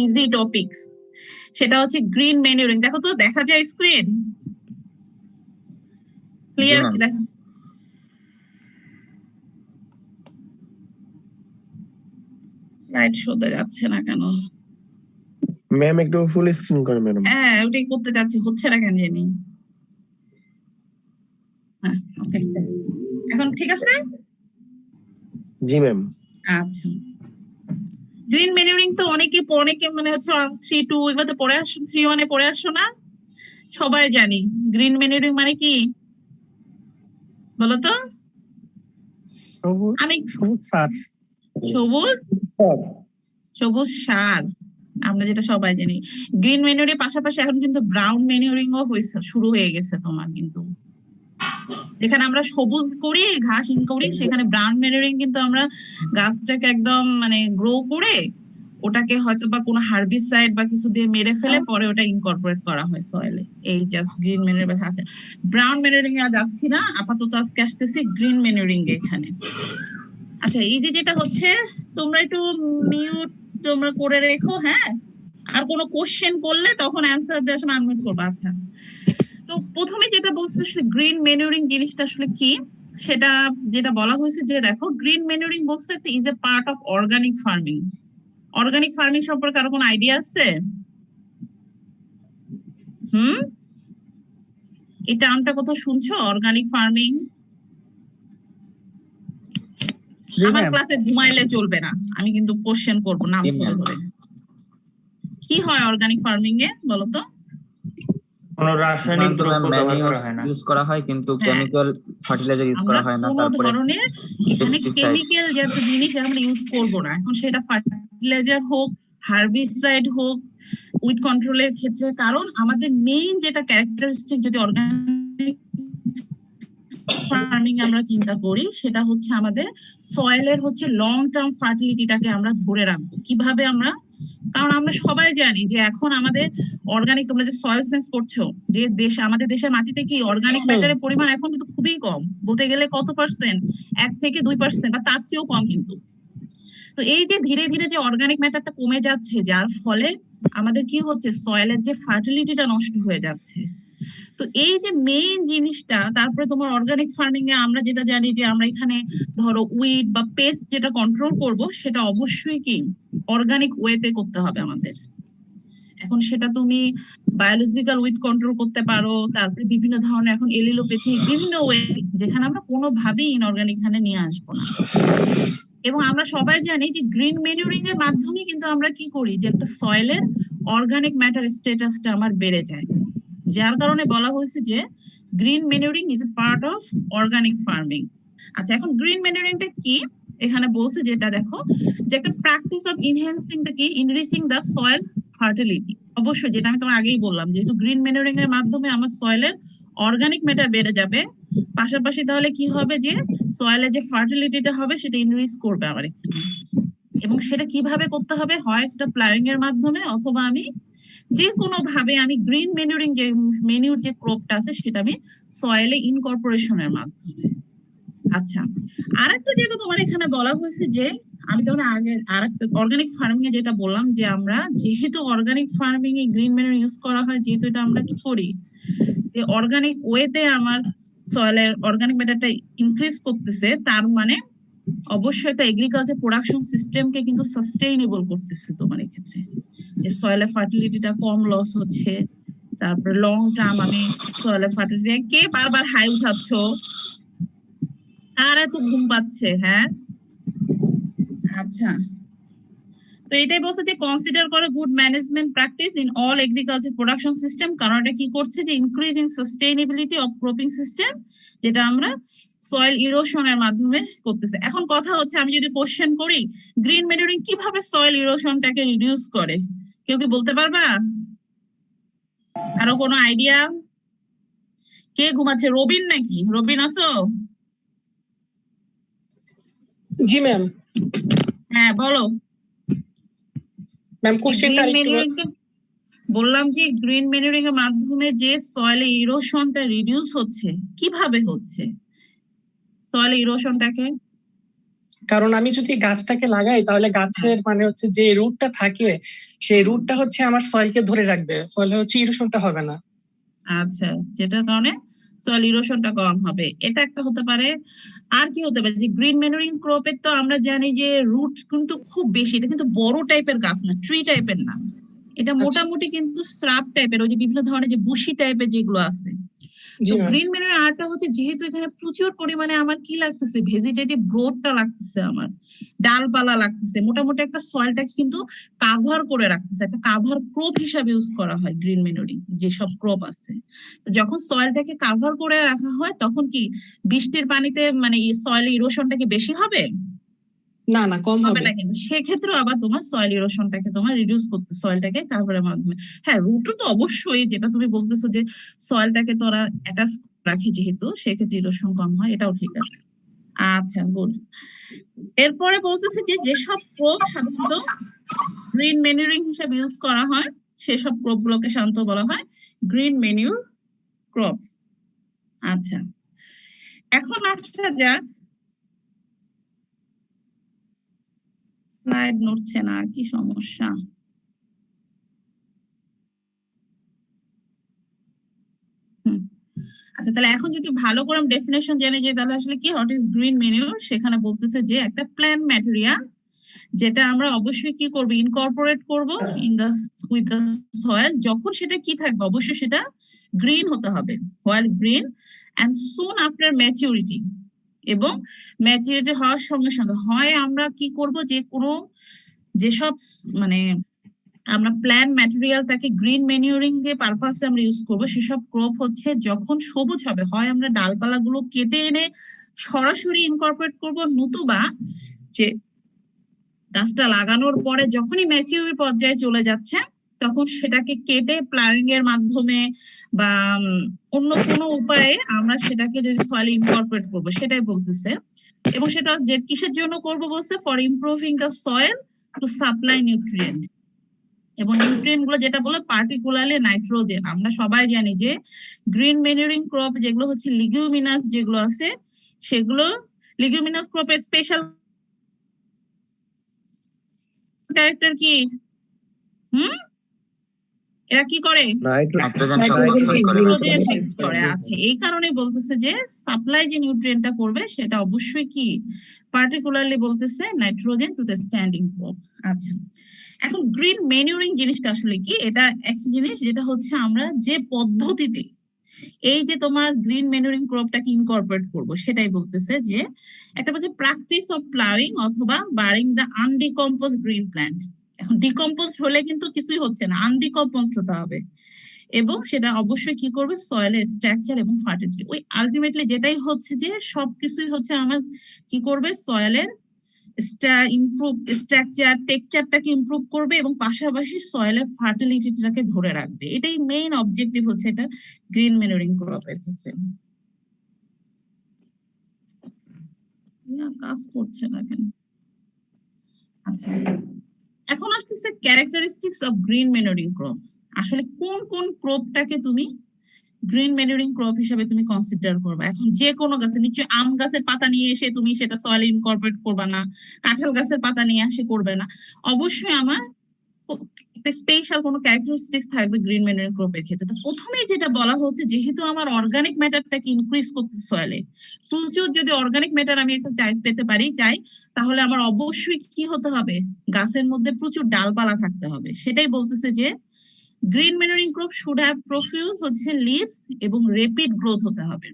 Easy topics, সেটা হচ্ছে green ম্যানিউরিং। দেখো তো, দেখা যায় স্ক্রিন ক্লিয়ার? দেখো, স্লাইড শোতে যাচ্ছে না কেন? ম্যাম একটু ফুল স্ক্রিন করে ম্যাডাম। হ্যাঁ, ওটাই করতে যাচ্ছি, হচ্ছে না কেন জানি। হ্যাঁ, ওকে, এখন ঠিক আছে? জি ম্যাম। আচ্ছা, গ্রিন ম্যানিউরিং তো অনেকে মানে হচ্ছে 3-2 এগুলো তো পড়ে আসছো, 3-1 পড়ে আসছো না? সবাই জানি গ্রিন ম্যানিউরিং মানে কি, বলো তো? আমি সবুজ সার, সবুজ সার, আমরা যেটা সবাই জানি। গ্রিন ম্যানিউরিং পাশাপাশি এখন কিন্তু ব্রাউন ম্যানিউরিং ও শুরু হয়ে গেছে তোমার, কিন্তু যেখানে আমরা সবুজ করি, ঘাস ইন করি, সেখানে ব্রাউন ম্যানিউরিং কিন্তু আমরা গাছটাকে একদম মানে গ্রো করে ওটাকে হয়তো বা কোনো হার্বিসাইড বা কিছু দিয়ে মেরে ফেলে পরে ওটা ইনকর্পোরেট করা হয় সয়েলে। এই জাস্ট গ্রিন ম্যানিউরিং আছে। ব্রাউন ম্যানিউরিং এ যাচ্ছি না আপাতত, আজকে আসতেছি গ্রিন ম্যানিউরিং এ এখানে। আচ্ছা, এই যে যেটা হচ্ছে, তোমরা একটু মিউট তোমরা করে রেখো, হ্যাঁ? আর কোনো কোশ্চেন করলে তখন অ্যান্সার দেওয়ার সময় আনমিউট করবা। আচ্ছা, তো প্রথমে যেটা বলছে গ্রিন ম্যানিউরিং জিনিসটা আসলে কি, সেটা যেটা বলা হয়েছে যে দেখো, গ্রিন ম্যানিউরিং বলছে is a part of organic farming. Organic farming সম্পর্কে আরো কোনো আইডিয়া আছে? এই টার্মটা কোথাও শুনছো, অর্গানিক ফার্মিং? আমার ক্লাসে ঘুমাইলে চলবে না, আমি কিন্তু কোশ্চেন করবো নাম ধরে ধরে। কি হয় অর্গানিক ফার্মিং এ, বলো তো? কোনো রাসায়নিক দ্রব্য ব্যবহার করা হয় না, ইউজ করা হয় কিন্তু কেমিক্যাল ফার্টিলাইজার ইউজ করা হয় না। কোনো ধরনের এখানে কেমিক্যাল জাতীয় জিনিস আমরা ইউজ করব না। এখন সেটা ফার্টিলাইজার হোক, হার্বিসাইড হোক, উইড কন্ট্রোলের ক্ষেত্রে, কারণ আমাদের মেইন যেটা ক্যারেক্টারিস্টিক যদি অর্গানিক ফার্মিং আমরা চিন্তা করি, সেটা হচ্ছে আমাদের সয়েলের হচ্ছে লং টার্ম ফার্টিলিটিটাকে আমরা ধরে রাখবো। কিভাবে আমরা, কারণ আমরা সবাই জানি যে এখন আমাদের অর্গানিক, তোমরা যে সয়েল সায়েন্স করছো, যে দেশ আমাদের দেশের মাটিতে কি অর্গানিক ম্যাটারের পরিমাণ এখন কিন্তু খুবই কম, বলতে গেলে কত পার্সেন্ট, 1-2% বা তার চেয়েও কম কিন্তু। তো এই যে ধীরে ধীরে যে অর্গানিক ম্যাটারটা কমে যাচ্ছে, যার ফলে আমাদের কি হচ্ছে, সয়েলের যে ফার্টিলিটিটা নষ্ট হয়ে যাচ্ছে। তো এই যে মেইন জিনিসটা, তারপরে তোমার অর্গানিক ফার্মিং এ আমরা যেটা জানি যে আমরা এখানে ধরো উইড বা পেস্ট যেটা কন্ট্রোল করব, সেটা অবশ্যই কি অর্গানিক ওয়েতে করতে হবে আমাদের। এখন সেটা তুমি বায়োলজিক্যাল উইড কন্ট্রোল করতে পারো, তারপরে বিভিন্ন ধরনের এখন এলিলোপ্যাথিক বিভিন্ন ওয়ে, যেখানে আমরা কোনোভাবেই ইনঅর্গানিক এখানে নিয়ে আসবো না। এবং আমরা সবাই জানি যে গ্রিন ম্যানিউরিং এর মাধ্যমে কিন্তু আমরা কি করি, যে একটা সয়েলের অর্গানিক ম্যাটার স্ট্যাটাসটা আমার বেড়ে যায়, যার কারণে বলা হয়েছে যে green manuring is a part of organic farming. আচ্ছা, এখন গ্রিন ম্যানিউরিংটা কি এখানে বলছে, যেটা দেখো যে একটা প্র্যাকটিস অফ ইনহ্যান্সিং দ্য কি ইনরিচিং দ্য সয়েল ফার্টিলিটি। অবশ্যই যেটা আমি তোমাকে আগেই বললাম, যেহেতু গ্রিন ম্যানিউরিং এর মাধ্যমে আমার সয়েলের অর্গানিক ম্যাটার বেড়ে যাবে, পাশাপাশি তাহলে কি হবে, যে সয়েলের যে ফার্টিলিটিটা হবে সেটা ইনরিচ করবে আমার এখানে। এবং সেটা কিভাবে করতে হবে, হয় সেটা প্লাউইং এর মাধ্যমে, অথবা আমি যে কোনো ভাবে আমি গ্রিন ম্যানিউরিং যে মেনিউর যে ক্রপটা আছে সেটা আমি সয়েলে ইনকর্পোরেশনের মাধ্যমে। আচ্ছা, আরেকটা যেটা তোমার এখানে বলা হয়েছে, যে আমি তোমাদের আগে আরেকটা অর্গানিক ফার্মিং এ যেটা বললাম, যে আমরা যেহেতু organic farming a green manure use করা হয়, যেহেতু এটা আমরা কি করি, যে অর্গানিক ওয়েতে আমার সয়েলের অর্গানিক ম্যাটারটা ইনক্রিজ করতেছে, তার মানে অবশ্যই একটা এগ্রিকালচার প্রোডাকশন সিস্টেমকে কিন্তু সাস্টেইনেবল করতেছে তোমার এক্ষেত্রে, যে সয়েলের ফার্টিলিটিটা কম লস হচ্ছে, তারপরে লং টার্ম আমি সয়েলের ফার্টিলিটি। কে বারবার হাই উঠাচ্ছ, আর এত ঘুম পাচ্ছে? হ্যাঁ, আচ্ছা, তো এটাই বলছে যে কনসিডার করে good management practice in all agriculture production system, কারণ এটা কি করছে, যে increasing sustainability of cropping system, যেটা আমরা সয়েল ইরোশনের মাধ্যমে করতেছে। এখন কথা হচ্ছে, আমি যদি কোশ্চেন করি গ্রিন ম্যানিউরিং কিভাবে সয়েল ইরোশনটাকে রিডিউস করে, কেউ কি বলতে পারবা? আরো কোনো আইডিয়া? কে ঘুমাচ্ছে? রবিন নাকি? রবিন আছো? জি ম্যাম। হ্যাঁ, বলো ম্যাম। কোশ্চেনটা আরেকটু বললাম যে গ্রিন ম্যানিউরিং এর মাধ্যমে যে সয়েল ইরোশনটা রিডিউস হচ্ছে, কিভাবে হচ্ছে সয়েল ইরোশনটাকে? কারণ আমি যদি গাছটাকে লাগাই তাহলে গাছের মানে হচ্ছে যে রুটটা থাকে সেই রুটটা হচ্ছে আমার সয়েলকে ধরে রাখবে, ফলে হচ্ছে ইরোশনটা হবে না। আচ্ছা, যেটার কারণে সয়েল ইরোশনটা কম হবে, এটা একটা হতে পারে। আর কি হতে পারে, যে গ্রিন ম্যানুরিং ক্রপের তো আমরা জানি যে রুট কিন্তু খুব বেশি, এটা কিন্তু বড় টাইপের গাছ না, ট্রি টাইপের না, এটা আচ্ছা। মোটামুটি কিন্তু শ্রাব টাইপের, ওই যে বিভিন্ন ধরনের যে বুশি টাইপের যেগুলো আছে। জি তো ম্যাম। গ্রিন ম্যানুর আরটা হচ্ছে, যেহেতু এখানে প্রচুর পরিমাণে আমার কি লাগতেছে, ভেজিটেটিভ গ্রোথটা লাগতেছে, আমার ডালপালা লাগতেছে, মোটামুটি একটা সয়েলটাকে কিন্তু কাভার করে রাখতেছে, একটা কাভার ক্রপ হিসাবে ইউজ করা হয় গ্রিন ম্যানুরিং যেসব ক্রপ আছে। তো যখন সয়েলটাকে কাভার করে রাখা হয় তখন কি বৃষ্টির পানিতে মানে সয়েল ইরোশনটা কি বেশি হবে? না না, কম হবে হবে। না, কিন্তু সেক্ষেত্রে আবার তোমার সয়েল ইরোশনটাকে তোমার রিডিউস করতে, সয়েলটাকে কাভারের মাধ্যমে। হ্যাঁ, রুটও তো অবশ্যই, যেটা তুমি বলতেছো যে সয়েলটাকে তোরা অ্যাটাচ রাখি যেহেতু, সেক্ষেত্রে ইরোশন কম হয়, এটাও ঠিক আছে। আচ্ছা, গুড। এরপরে বলতেছে যে যেসব ক্রপ সাধারণত গ্রিন ম্যানুরিং হিসেবে ইউজ করা হয় সেসব ক্রপ গুলোকে সাধারণত বলা হয় গ্রিন ম্যানিউর ক্রপস। আচ্ছা, এখন আসা যাক, স্লাইড নড়ছে না, কি সমস্যা? আচ্ছা, তাহলে এখন যদি ভালো করে ডেফিনেশন জেনে যাই তাহলে আসলে কি, হোয়াট ইজ গ্রিন ম্যানিউর? সেখানে বলতেছে যে একটা প্ল্যান্ট ম্যাটেরিয়াল যেটা আমরা অবশ্যই কি করব, ইনকর্পোরেট করব in the with the soil, যখন সেটা কি থাকবে, অবশ্যই সেটা গ্রিন হতে হবে, while green and soon after maturity, এবং ম্যাচিউরিটি হওয়ার সঙ্গে সঙ্গে হয় আমরা কি করব, যে কোনো যেসব মানে আমরা প্ল্যান্ট ম্যাটেরিয়ালটাকে গ্রিন ম্যানিউরিং এর পারপাসে আমরা ইউজ করব, সেসব ক্রপ হচ্ছে যখন সবুজ হবে, হয় আমরা ডালপালা গুলো কেটে এনে সরাসরি ইনকর্পোরেট করব, নতুবা যে গাছটা লাগানোর পরে যখনই ম্যাচিউর পর্যায়ে চলে যাচ্ছে তখন সেটাকে কেটে প্লাগিং এর মাধ্যমে বা অন্য কোনো উপায়ে আমরা সেটাকে যদি সয়েল ইনকর্পোরেট করবো, সেটাই বলতেছে। এবং সেটা যে কিসের জন্য করব বলছে, for improving the soil to supply nutrient, এবং নিউট্রিয়েন্ট গুলো যেটা বলে পার্টিকুলারলি নাইট্রোজেন। আমরা সবাই জানি যে গ্রিন ম্যানুরিং ক্রপ যেগুলো হচ্ছে লিগুমিনাস যেগুলো আছে, সেগুলো লিগুমিনাস ক্রপের স্পেশাল ক্যারেক্টার কি? এরা কি করে? নাইট্রোজেন নাইট্রোজেন সংরক্ষণ করে। নাইট্রোজেন ফিক্স করে। আছে, এই কারণে বলতেছে যে সাপ্লাই যে নিউট্রিয়েন্টটা করবে সেটা অবশ্যই কি, পার্টিকুলারলি বলতেছে nitrogen to the standing crop. আচ্ছা, এখন গ্রিন ম্যানুরিং জিনিসটা আসলে কি, এটা একই জিনিস, যেটা হচ্ছে আমরা যে পদ্ধতিতে এই যে তোমার গ্রিন ম্যানুরিং ক্রপটাকে ইনকর্পোরেট করব, সেটাই বলতেছে যে একটা বলছে প্র্যাকটিস অফ প্লাউইং অথবা বারিং দ্য আনডিকম্পোজ গ্রিন প্ল্যান্ট। এখন ডিকম্পোজড হলে কিন্তু কিছুই হচ্ছে না, আনডিকম্পোজড হতে হবে, এবং সেটা অবশ্যই কি করবে, সয়েলের স্ট্রাকচার এবং ফার্টিলিটি, ওই আলটিমেটলি যেটাই হচ্ছে যে সবকিছুই হচ্ছে আমার কি করবে, সয়েলের ইমপ্রুভ স্ট্রাকচার টেক্সচারটাকে ইমপ্রুভ করবে এবং পাশাপাশি সয়েলের ফার্টিলিটিটাকে ধরে রাখবে, এটাই মেইন অবজেক্টিভ হচ্ছে এটা গ্রিন ম্যানুরিং ক্রপের ক্ষেত্রে। কাজ করছে না কেন? আচ্ছা, এখন আসতেছে characteristics of green manuring crop. আসলে কোন কোন ক্রপটাকে তুমি গ্রিন ম্যানুরিং ক্রপ হিসেবে তুমি কনসিডার করবে? এখন যে কোনো গাছে, নিশ্চয়ই আম গাছের পাতা নিয়ে এসে তুমি সেটা সয়েল ইনকর্পোরেট করবে না, কাঁঠাল গাছের পাতা নিয়ে এসে করবে না, অবশ্যই আমার একটা স্পেশাল কোনো ক্যারেক্টারিস্টিক্স থাকবে গ্রিন ম্যানুরিং ক্রপের ক্ষেত্রে। তো প্রথমেই যেটা বলা হচ্ছে, যেহেতু আমার অর্গানিক ম্যাটারটাকে ইনক্রিজ করতে সয়েলে প্রচুর, যদি অর্গানিক ম্যাটার আমি একটা পেতে পারি চাই, তাহলে আমার অবশ্যই কি হতে হবে, গাছের মধ্যে প্রচুর ডালপালা থাকতে হবে। সেটাই বলতেছে যে green manuring crop should have profuse হচ্ছে লিভস এবং রেপিড গ্রোথ হতে হবে,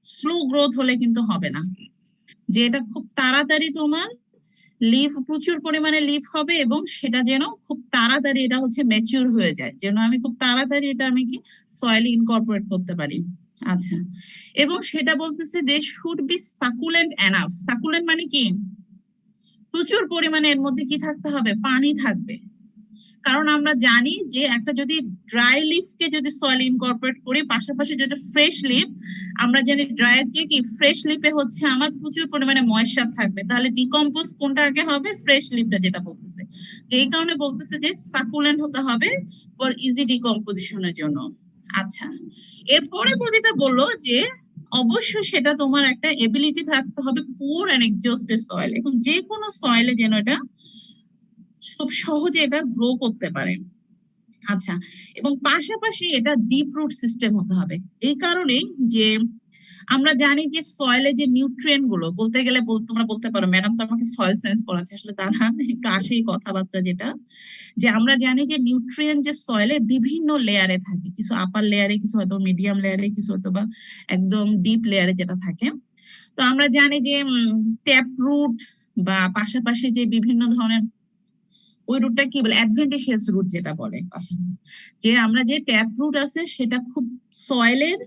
স্লো গ্রোথ হলে কিন্তু হবে না, যে এটা খুব তাড়াতাড়ি তোমার লিফ, প্রচুর পরিমাণে লিফ হবে এবং সেটা যেন খুব তাড়াতাড়ি এটা হচ্ছে ম্যাচিউর হয়ে যায়, যেন আমি খুব তাড়াতাড়ি এটা আমি কি সয়েলে ইনকর্পোরেট করতে পারি। আচ্ছা, এবং সেটা বলতেছে they should be succulent enough. Succulent মানে কি, প্রচুর পরিমাণে এর মধ্যে কি থাকতে হবে, পানি থাকবে। কারণ আমরা জানি যে একটা যদি ড্রাই লিফকে যদি সয়েল ইনকর্পোরেট করি, পাশাপাশি যেটা ফ্রেশ লিফ, আমরা জানি ড্রাই যে কি, ফ্রেশ লিফে হচ্ছে আমার প্রচুর পরিমাণে ময়েশ্চার থাকবে, তাহলে ডিকম্পোজ কোনটা আগে হবে, ফ্রেশ লিফটা যেটা বলতেছে। এই কারণে বলতেছে যে সাকুলেন্ট হতে হবে ফর ইজি ডিকম্পোজিশনের জন্য। আচ্ছা, এরপরে যেটা বললো যে অবশ্যই সেটা তোমার একটা এবিলিটি থাকতে হবে পুর এন্ড এক্সস্টেড সয়েল। এখন যে কোনো সয়েলে যেন এটা খুব সহজে এটা গ্রো করতে পারে। আচ্ছা, এবং পাশাপাশি এটা ডিপ রুট সিস্টেম হতে হবে। এই কারণেই যে আমরা জানি যে সয়েলে যে নিউট্রিয়েন্ট গুলো বলতে গেলে তোমরা বলতে পারো ম্যাডাম তো আমাকে সয়েল সায়েন্স পড়াচ্ছে, আসলে তা না, একটু আসেই কথাবার্তা যেটা যে আমরা জানি যে নিউট্রিয়েন্ট যে সয়েলে বিভিন্ন লেয়ারে থাকে, কিছু আপার লেয়ারে, কিছু হয়তো মিডিয়াম লেয়ারে, কিছু হয়তো বা একদম ডিপ লেয়ারে যেটা থাকে। তো আমরা জানি যে ট্যাপ রুট বা পাশাপাশি যে বিভিন্ন ধরনের ওই রুটটা কি বলে অ্যাডভেন্টিশিয়াস রুট যেটা বলে, পাশাপাশি যে আমরা যে ট্যাপ রুট আছে সেটা খুব সয়েলের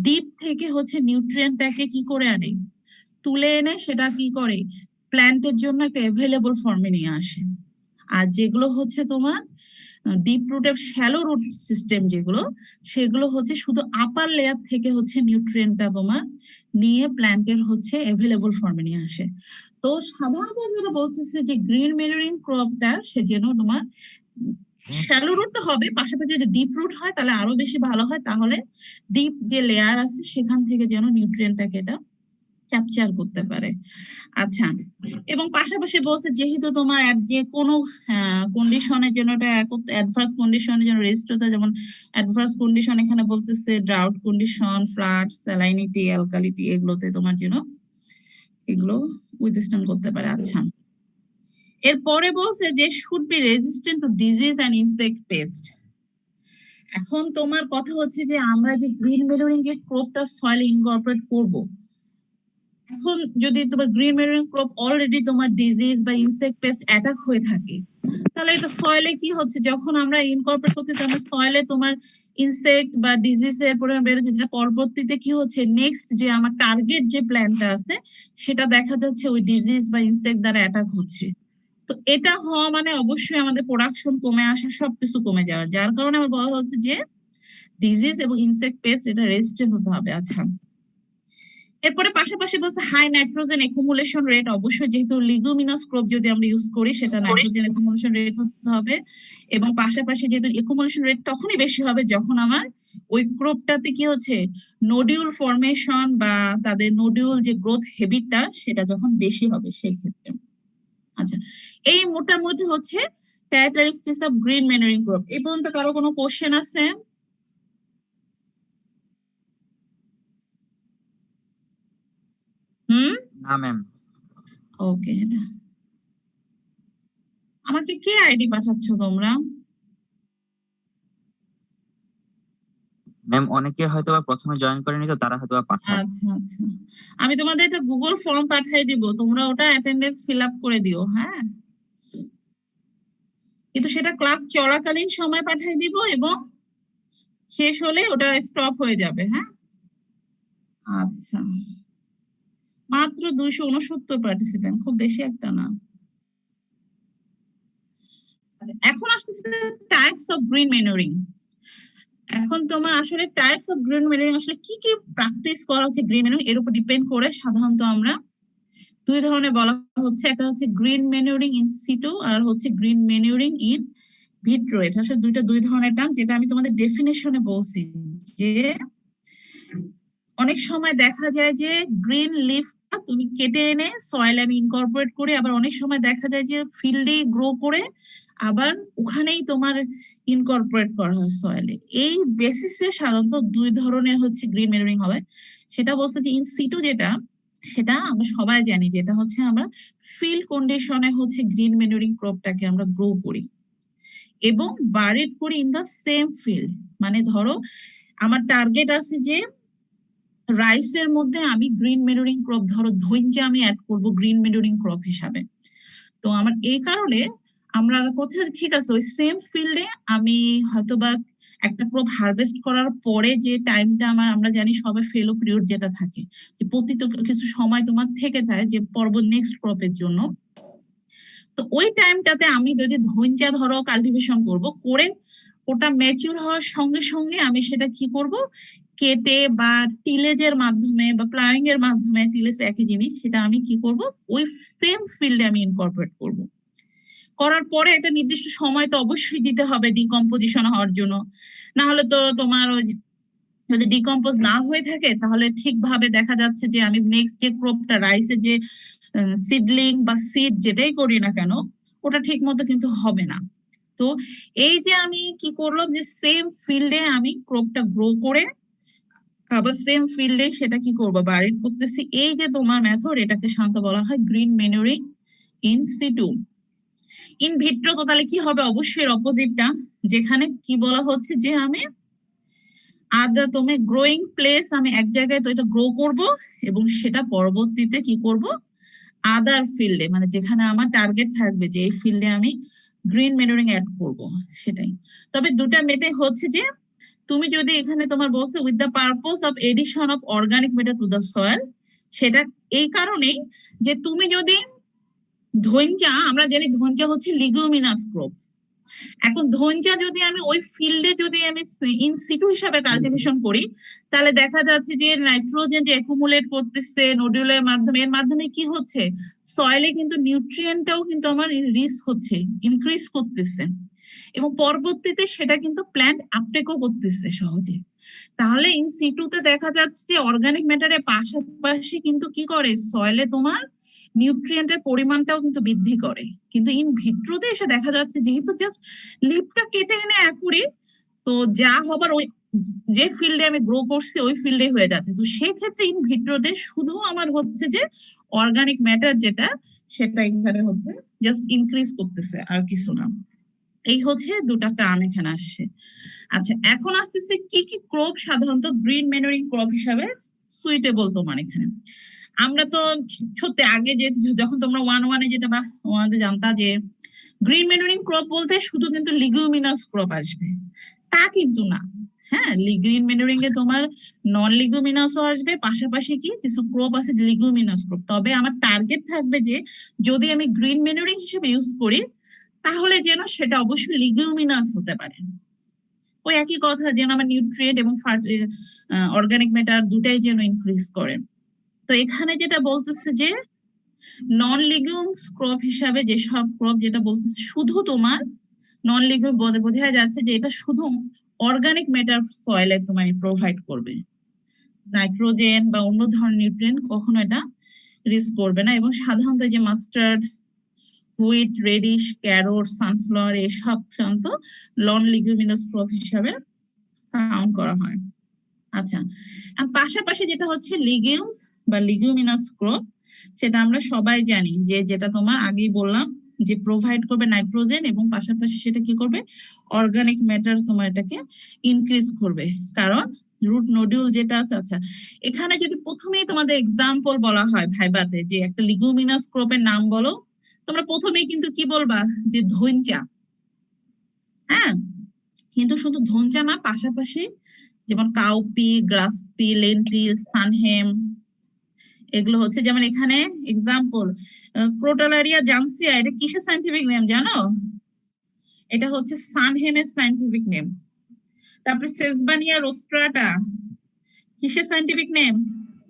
ডিপ থেকে হচ্ছে নিউট্রিয়েন্টটাকে কি করে আনে, তুলে এনে সেটা কি করে প্ল্যান্টের জন্য একটা এভেলেবল ফর্মে নিয়ে আসে। আর যেগুলো হচ্ছে তোমার ডিপ রুটের শ্যালো রুট সিস্টেম যেগুলো, সেগুলো হচ্ছে শুধু আপার লেয়ার থেকে হচ্ছে নিউট্রিয়েন্টটা তোমার নিয়ে প্ল্যান্টের হচ্ছে এভেলেবল ফর্মে নিয়ে আসে। তো সাধারণত যেটা বলতেছে যে গ্রিন মেরিং ক্রপটা সে যেন তোমার শ্যালো রুটটা হবে, পাশাপাশি যদি ডিপ রুট হয় তাহলে আরো বেশি ভালো হয়, তাহলে ডিপ যে লেয়ার আছে সেখান থেকে যেন নিউট্রিয়েন্টটাকে এটা ক্যাপচার করতে পারে। আচ্ছা, এবং পাশাপাশি বলছে যেহেতু তোমার যে কোনো কন্ডিশনের জন্য এটা অ্যাডভার্স কন্ডিশনের জন্য রেজিস্ট হতে, যেমন অ্যাডভার্স কন্ডিশন এখানে বলতেছে drought condition, flood, salinity, alkalinity, এগুলোতে তোমার জন্য এগুলো উইথস্ট্যান্ড করতে পারে। আচ্ছা, এরপরে বলছে যে should be resistant to disease and insect pest. এখন তোমার কথা হচ্ছে যে আমরা যে গ্রিন মেলোরিং যে ক্রপটা সয়েল ইনকর্পোরেট করব, এখন যদি তোমার গ্রিন মেরিং ক্রপ অলরেডি তোমার ডিজিজ বা ইনসেক্ট পেস্ট অ্যাটাক হয়ে থাকে, তাহলে এটা সয়েলে কি হচ্ছে, যখন আমরা ইনকর্পোরেট করতেছি আমরা সয়েলে তোমার ইনসেক্ট বা ডিজিজের পরিমাণ বেড়েছে, যেটা পরবর্তীতে কি হচ্ছে নেক্সট যে আমার টার্গেট যে প্ল্যানটা আছে সেটা দেখা যাচ্ছে ওই ডিজিজ বা ইনসেক্ট দ্বারা অ্যাটাক হচ্ছে। তো এটা হওয়া মানে অবশ্যই আমাদের প্রোডাকশন কমে আসা, সবকিছু কমে যাওয়া, যার কারণে আমার বলা হচ্ছে যে ডিজিজ এবং ইনসেক্ট পেস্ট এটা রেজিস্ট্যান্ট হতে হবে। আচ্ছা, এরপরে পাশাপাশি বলছে হাই নাইট্রোজেন একুমুলেশন রেট, অবশ্যই যেহেতু লিগুমিনাস ক্রপ যদি আমরা ইউজ করি সেটা নাইট্রোজেন একুমুলেশন রেট হতে হবে, এবং পাশাপাশি যেহেতু একুমুলেশন রেট তখনই বেশি হবে যখন আমার ওই ক্রপটাতে কি হচ্ছে নোডিউল ফরমেশন বা তাদের নোডিউল যে গ্রোথ হ্যাবিটটা সেটা যখন বেশি হবে সেই ক্ষেত্রে। আচ্ছা, এই মোটামুটি হচ্ছে characteristics of green manuring crop. এই পর্যন্ত কারো কোনো কোশ্চেন আছে? না ম্যাম। ওকে, আমাকে কে আইডি পাঠাচ্ছ তোমরা? ম্যাম অনেকে হয়তো প্রথমে জয়েন করেনি তো তারা হয়তো পাঠায়। আচ্ছা আচ্ছা, আমি তোমাদের একটা গুগল ফর্ম পাঠিয়ে দিব, তোমরা ওটা অ্যাটেন্ডেন্স ফিল আপ করে দিও। হ্যাঁ, কিন্তু সেটা ক্লাস চলাকালীন সময় পাঠিয়ে দিব এবং শেষ হলে ওটা স্টপ হয়ে যাবে। হ্যাঁ, আচ্ছা, মাত্র 269 পার্টিসিপেন্ট, খুব বেশি একটা না। এখন আসতেছে টাইপস অফ গ্রিন ম্যানুরিং। এখন তোমার আসলে টাইপস অফ গ্রিন ম্যানুরিং আসলে কি কি প্র্যাকটিস করা হচ্ছে গ্রিন ম্যানুরিং এর উপর ডিপেন্ড করে সাধারণত আমরা দুই ধরনের বলা হচ্ছে, একটা হচ্ছে গ্রিন ম্যানুরিং ইন সিটু আর হচ্ছে গ্রিন ম্যানুরিং ইন ভিট্রো। এটা আসলে দুই ধরনের টার্ম, যেটা আমি তোমাদের ডেফিনেশনে বলছি যে অনেক সময় দেখা যায় যে গ্রিন লিফ তুমি কেটে এনে সয়েল আমি ইনকর্পোরেট করে, আবার অনেক সময় দেখা যায় যে ফিল্ডে গ্রো করে আবার ওখানেই তোমার ইনকর্পোরেট করা হয় সয়েলে। এই বেসিসে সাধারণত দুই ধরনের হচ্ছে গ্রিন ম্যানুরিং হবে। সেটা বলছে যে ইন সিটু যেটা, সেটা আমরা সবাই জানি যেটা হচ্ছে আমরা ফিল্ড কন্ডিশনে হচ্ছে গ্রিন ম্যানুরিং ক্রপটাকে আমরা গ্রো করি এবং বারিড করি ইন দা সেম ফিল্ড। মানে ধরো আমার টার্গেট আছে যে রাইসের মধ্যে আমি গ্রিন ম্যানুরিং ক্রপ, ধরো ধৈর্য আমি অ্যাড করব গ্রিন ম্যানুরিং ক্রপ হিসাবে। তো আমার এই কারণে আমরা কোথায় ঠিক আছে ওই সেম ফিল্ডে আমি হয়তোবা একটা ক্রপ হারভেস্ট করার পরে যে টাইমটা আমরা জানি সবে ফেলো পিরিয়ড যেটা থাকে, যে প্রতিটা কিছু সময় তোমার থেকে যায় যে নেক্সট ক্রপের জন্য। তো ওই টাইমটাতে আমি যদি ধৈর্য ধরো কাল্টিভেশন করব, করে ওটা ম্যাচিউর হওয়ার সঙ্গে সঙ্গে আমি সেটা কি করব কেটে বা টিলেজের মাধ্যমে বা প্লাইং এর মাধ্যমে, টিলেজ একই জিনিস, সেটা আমি কি করব ওই সেম ফিল্ডে আমি ইনকর্পোরেট করব। করার পরে একটা নির্দিষ্ট সময় তো অবশ্যই দিতে হবে ডিকম্পোজিশন হওয়ার জন্য, না হলে তো তোমার ওই যদি ডিকম্পোজ না হয়ে থাকে তাহলে ঠিকভাবে দেখা যাচ্ছে যে আমি নেক্সট যে ক্রপটা রাইসের যে সিডলিং বা সিড যেটাই করি না কেন ওটা ঠিক মতো কিন্তু হবে না। তো এই যে আমি কি করলাম যে সেম ফিল্ডে আমি ক্রপটা গ্রো করে আবার সেম ফিল্ডে সেটা কি করবো বাড়ি করতেছি, এই যে তোমার মেথড এটাকে সাধারণত বলা হয় green manuring in situ. In vitro তো তাহলে কি হবে, অবশ্যই অপোজিটটা, যেখানে কি বলা হচ্ছে যে আমি আদা তুমি গ্রোয়িং প্লেস আমি এক জায়গায় তো এটা গ্রো করব এবং সেটা পরবর্তীতে কি করব আদার ফিল্ডে, মানে যেখানে আমার টার্গেট থাকবে যে এই ফিল্ডে আমি গ্রিন ম্যানুরিং অ্যাড করব সেটাই। তবে দুটা মেটে হচ্ছে যে তুমি যদি এখানে তোমার বলছে with the purpose of edition of organic matter to the soil, সেটা এই কারণেই যে তুমি যদি ধইঞ্চা, আমরা জানি ধইঞ্চা হচ্ছে লিগুমিনাস ক্রপ, এখন ধইঞ্চা যদি আমি ওই ফিল্ডে যদি আমি ইন সিটু হিসাবে কাল্টিভেশন করি তাহলে দেখা যাচ্ছে যে নাইট্রোজেন যে অ্যাকুমুলেট করতেছে নোডিউলের মাধ্যমে, এর মাধ্যমে কি হচ্ছে সয়েলে কিন্তু নিউট্রিয়েন্টটাও কিন্তু আমার রিচ হচ্ছে, ইনক্রিজ করতেছে এবং পরবর্তীতে সেটা কিন্তু প্ল্যান্ট আপটেকও করতেছে সহজে। তাহলে ইন সিটুতে দেখা যাচ্ছে যে অর্গানিক ম্যাটারের পাশাপাশি কিন্তু কি করে সয়েলে তোমার নিউট্রিয়েন্টের পরিমাণটাও কিন্তু বৃদ্ধি করে। কিন্তু ইন ভিট্রোতে এসে দেখা যাচ্ছে যেহেতু জাস্ট লিপটা কেটে এনে অ্যাকুরি, তো যা হবার ওই যে ফিল্ডে আমি গ্রো করছি ওই ফিল্ডে হয়ে যাচ্ছে। তো সেক্ষেত্রে ইন ভিট্রোতে শুধু আমার হচ্ছে যে অর্গানিক ম্যাটার যেটা সেটা এখানে হচ্ছে জাস্ট ইনক্রিজ করতেছে আর কিছু না। এই হচ্ছে দুটা টার্ম এখানে আসছে। আচ্ছা, এখন আসতেছে কি কি ক্রপ সাধারণত গ্রিন ম্যানুরিং ক্রপ হিসাবে সুইটেবল তোমার এখানে। আমরা তো সত্যি আগে যে যখন তোমরা 1-1 যেটা বা 1 জানতা যে গ্রিন ম্যানুরিং ক্রপ বলতে শুধু কিন্তু লিগুমিনাস ক্রপ আসবে, তা কিন্তু না। হ্যাঁ, গ্রিন ম্যানুরিং এ তোমার নন লিগুমিনাসও আসবে, পাশাপাশি কি কিছু ক্রপ আছে লিগুমিনাস ক্রপ। তবে আমার টার্গেট থাকবে যে যদি আমি গ্রিন ম্যানুরিং হিসেবে ইউজ করি তাহলে যেন সেটা অবশ্যই লিগুমিনাস হতে পারে। ওই একই কথা যেন আমার নিউট্রিয়েন্ট এবং অর্গানিক ম্যাটার দুটাই যেন ইনক্রিজ করে। তো এখানে যেটা বলতেছে যে নন লিগুমস ক্রপ হিসাবে যেসব ক্রপ যেটা বলতেছে শুধু তোমার নন লিগুম বোঝা যাচ্ছে যে এটা শুধু অর্গানিক ম্যাটার সয়েলে তোমার প্রোভাইড করবে, নাইট্রোজেন বা অন্য ধরনের নিউট্রিয়েন্ট কখনো এটা রিচ করবে না। এবং সাধারণত যে mustard, wheat, radish, carrot, sunflower এসব সাধারণত নন লিগুমিনাস ক্রপ হিসাবে কাউন্ট করা হয়। আচ্ছা, পাশাপাশি যেটা হচ্ছে লিগিউমস বা লিগুমিনাস ক্রপ, সেটা আমরা সবাই জানি যে যেটা তোমার আগেই বললাম যে প্রোভাইড করবে নাইট্রোজেন এবং পাশাপাশি সেটা কি করবে অর্গানিক ম্যাটার তোমার এটাকে ইনক্রিজ করবে, কারণ রুট নডিউল যেটা আছে। আচ্ছা, এখানে যদি প্রথমেই তোমাদের এক্সাম্পল বলা হয় ভাইবাতে যে একটা লিগুমিনাস ক্রপের নাম বলো, তোমরা প্রথমেই কিন্তু কি বলবা যে ধইঞ্চা। হ্যাঁ, কিন্তু শুধু ধইঞ্চা না, পাশাপাশি যেমন কাউপি, গ্রাসপি, লেন্টিল, সানহেম, এগুলো হচ্ছে যেমন এখানে এক্সাম্পল ক্রোটালারিয়া জানসিয়া, এটা কিসের সাইন্টিফিক নেম জানো? এটা হচ্ছে সানহেমের সাইন্টিফিক নেম। তারপরে সেসবানিয়া রোস্ট্রাটা কিসের সাইন্টিফিক নেম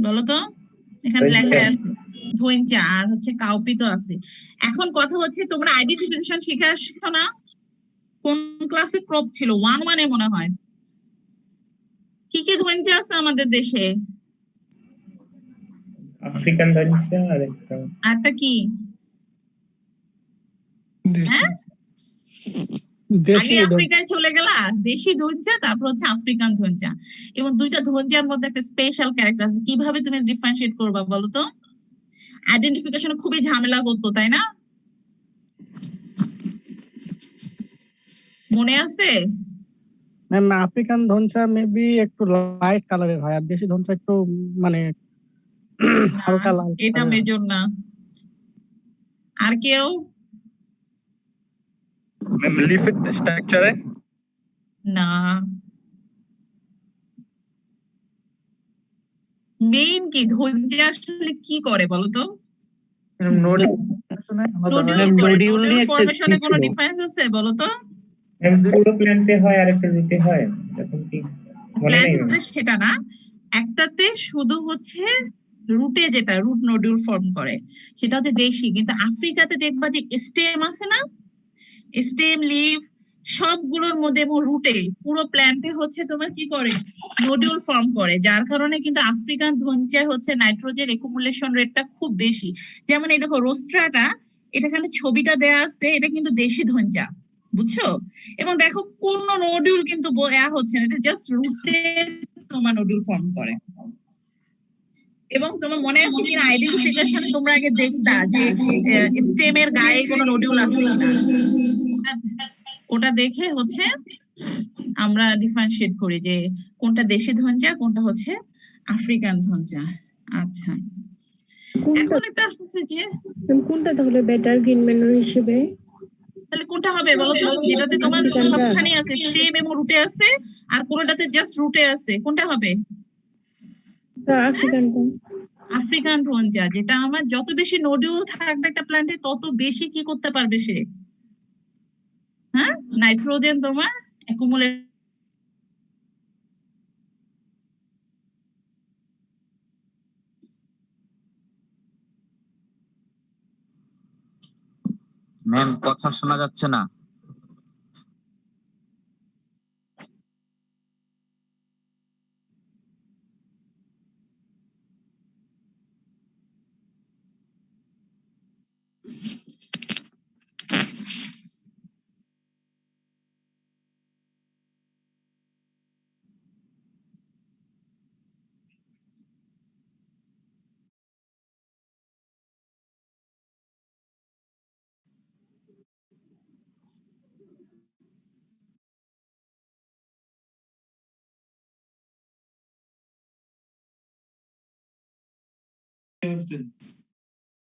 বলো তো? এখানে লেখা আছে ধইঞ্চা। আর হচ্ছে কাউপি তো আছে। এখন কথা হচ্ছে তোমরা আইডেন্টিফিকেশন শিখে আসছো না? কোন ক্লাসে ক্রপ ছিল? 1-1 মনে হয়। কি কি ধইঞ্চা আছে আমাদের দেশে? আফ্রিকান ধইঞ্চা আর একটা কি? হ্যাঁ, দেশি আগে আফ্রিকায় চলে গেলা, দেশি ধইঞ্চা তারপর হচ্ছে আফ্রিকান ধইঞ্চা, এবং দুইটা ধইঞ্চার মধ্যে একটা স্পেশাল ক্যারেক্টার আছে। কিভাবে তুমি ডিফারেন্সিয়েট করবা বলো তো? আইডেন্টিফিকেশনে খুবই ঝামেলা করতো, তাই না? মনে আছে? ম্যাম আফ্রিকান ধনসা মেবি একটু লাইট কালারের হয়, আর দেশি ধনসা একটু মানে হালকা লাল। এটা মেজর না। আর কেউ? ম্যাম লিফের স্ট্রাকচারে না, মেইন কি ধৈর্য আসলে কি করে বলো তো? নোডিউল ফরমেশনে কোনো ডিফারেন্স আছে বলো তো? দুটো প্ল্যান্টে হয় আর একটা রুটে হয়, এখন কি মনে নেই? প্ল্যান্টে সেটা না, একটাতে শুধু হচ্ছে রুটে যেটা রুট নোডিউল ফর্ম করে সেটা হচ্ছে দেশি, কিন্তু আফ্রিকাতে দেখবা যে স্টেম আছে না, স্টেম, লিফ, সবগুলোর মধ্যে এবং রুটে পুরো প্ল্যান্টে হচ্ছে তোমার কি করে নোডিউল ফর্ম করে, যার কারণে কিন্তু আফ্রিকান ধনচায় হচ্ছে নাইট্রোজেন একুমুলেশন রেটটা খুব বেশি। যেমন এই দেখো রোস্ট্রাটা, এটা এখানে ছবিটা দেয়া আছে, এটা কিন্তু দেশি ধনচা, বুঝছো? এবং দেখো কোন নোডিউল কিন্তু হচ্ছে না, এটা জাস্ট রুটে তোমার নোডিউল ফর্ম করে। এবং তোমার মনে আছে কিনা আইডেন্টিফিকেশনে তোমরা আগে দেখতা যে স্টেমের গায়ে কোনো নোডিউল আছে কিনা, ওটা দেখে হচ্ছে আমরা ডিফারেন্সিয়েট করি যে কোনটা দেশি ধনচা কোনটা হচ্ছে আফ্রিকান ধনচা। আচ্ছা, এখন একটা আসছে যে কোনটা তাহলে বেটার গ্রিন ম্যানর হিসেবে? তাহলে কোনটা হবে বলো তো, যেটাতে তোমার সবখানে আছে স্টেম এবং রুটে আছে আর কোনটাতে জাস্ট রুটে আছে, কোনটা হবে? আফ্রিকানটা। আফ্রিকান ধনচা, যেটা আমার যত বেশি নোডিউল থাকবে একটা প্ল্যান্টে তত বেশি কি করতে পারবে সে, হ্যাঁ, নাইট্রোজেন তোমার অ্যাকুমুলেট। ম্যাম কথা শোনা যাচ্ছে না।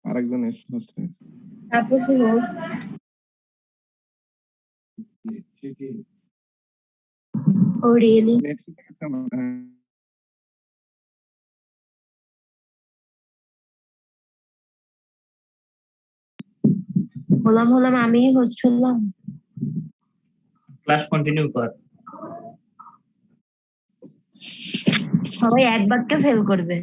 আরেকজন হোস্ট তাপসী হোস্ট। ও রিয়েলি? হলাম আমি হোস্ট হলাম। ক্লাস কন্টিনিউ কর। সবাই এক বাক্যে ফেল করবে।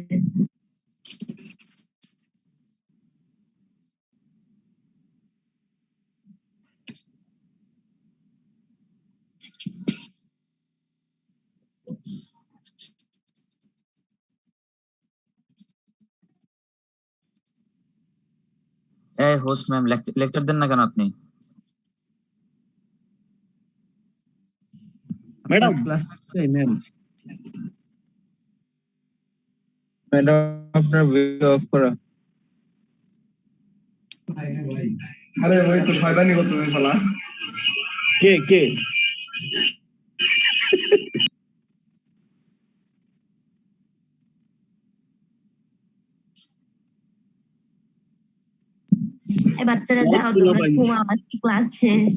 এই হোস্ট ম্যাম লেকচার দেন না কেন আপনি? ম্যাডাম ক্লাস ম্যাম ম্যাডাম আপনার ভিডিও অফ করা। আরে ওই তো শয়তানি করতেছে শালা। কে এই বাচ্চারা যাও তোমরা ঘুমাও, আমার ক্লাস শেষ।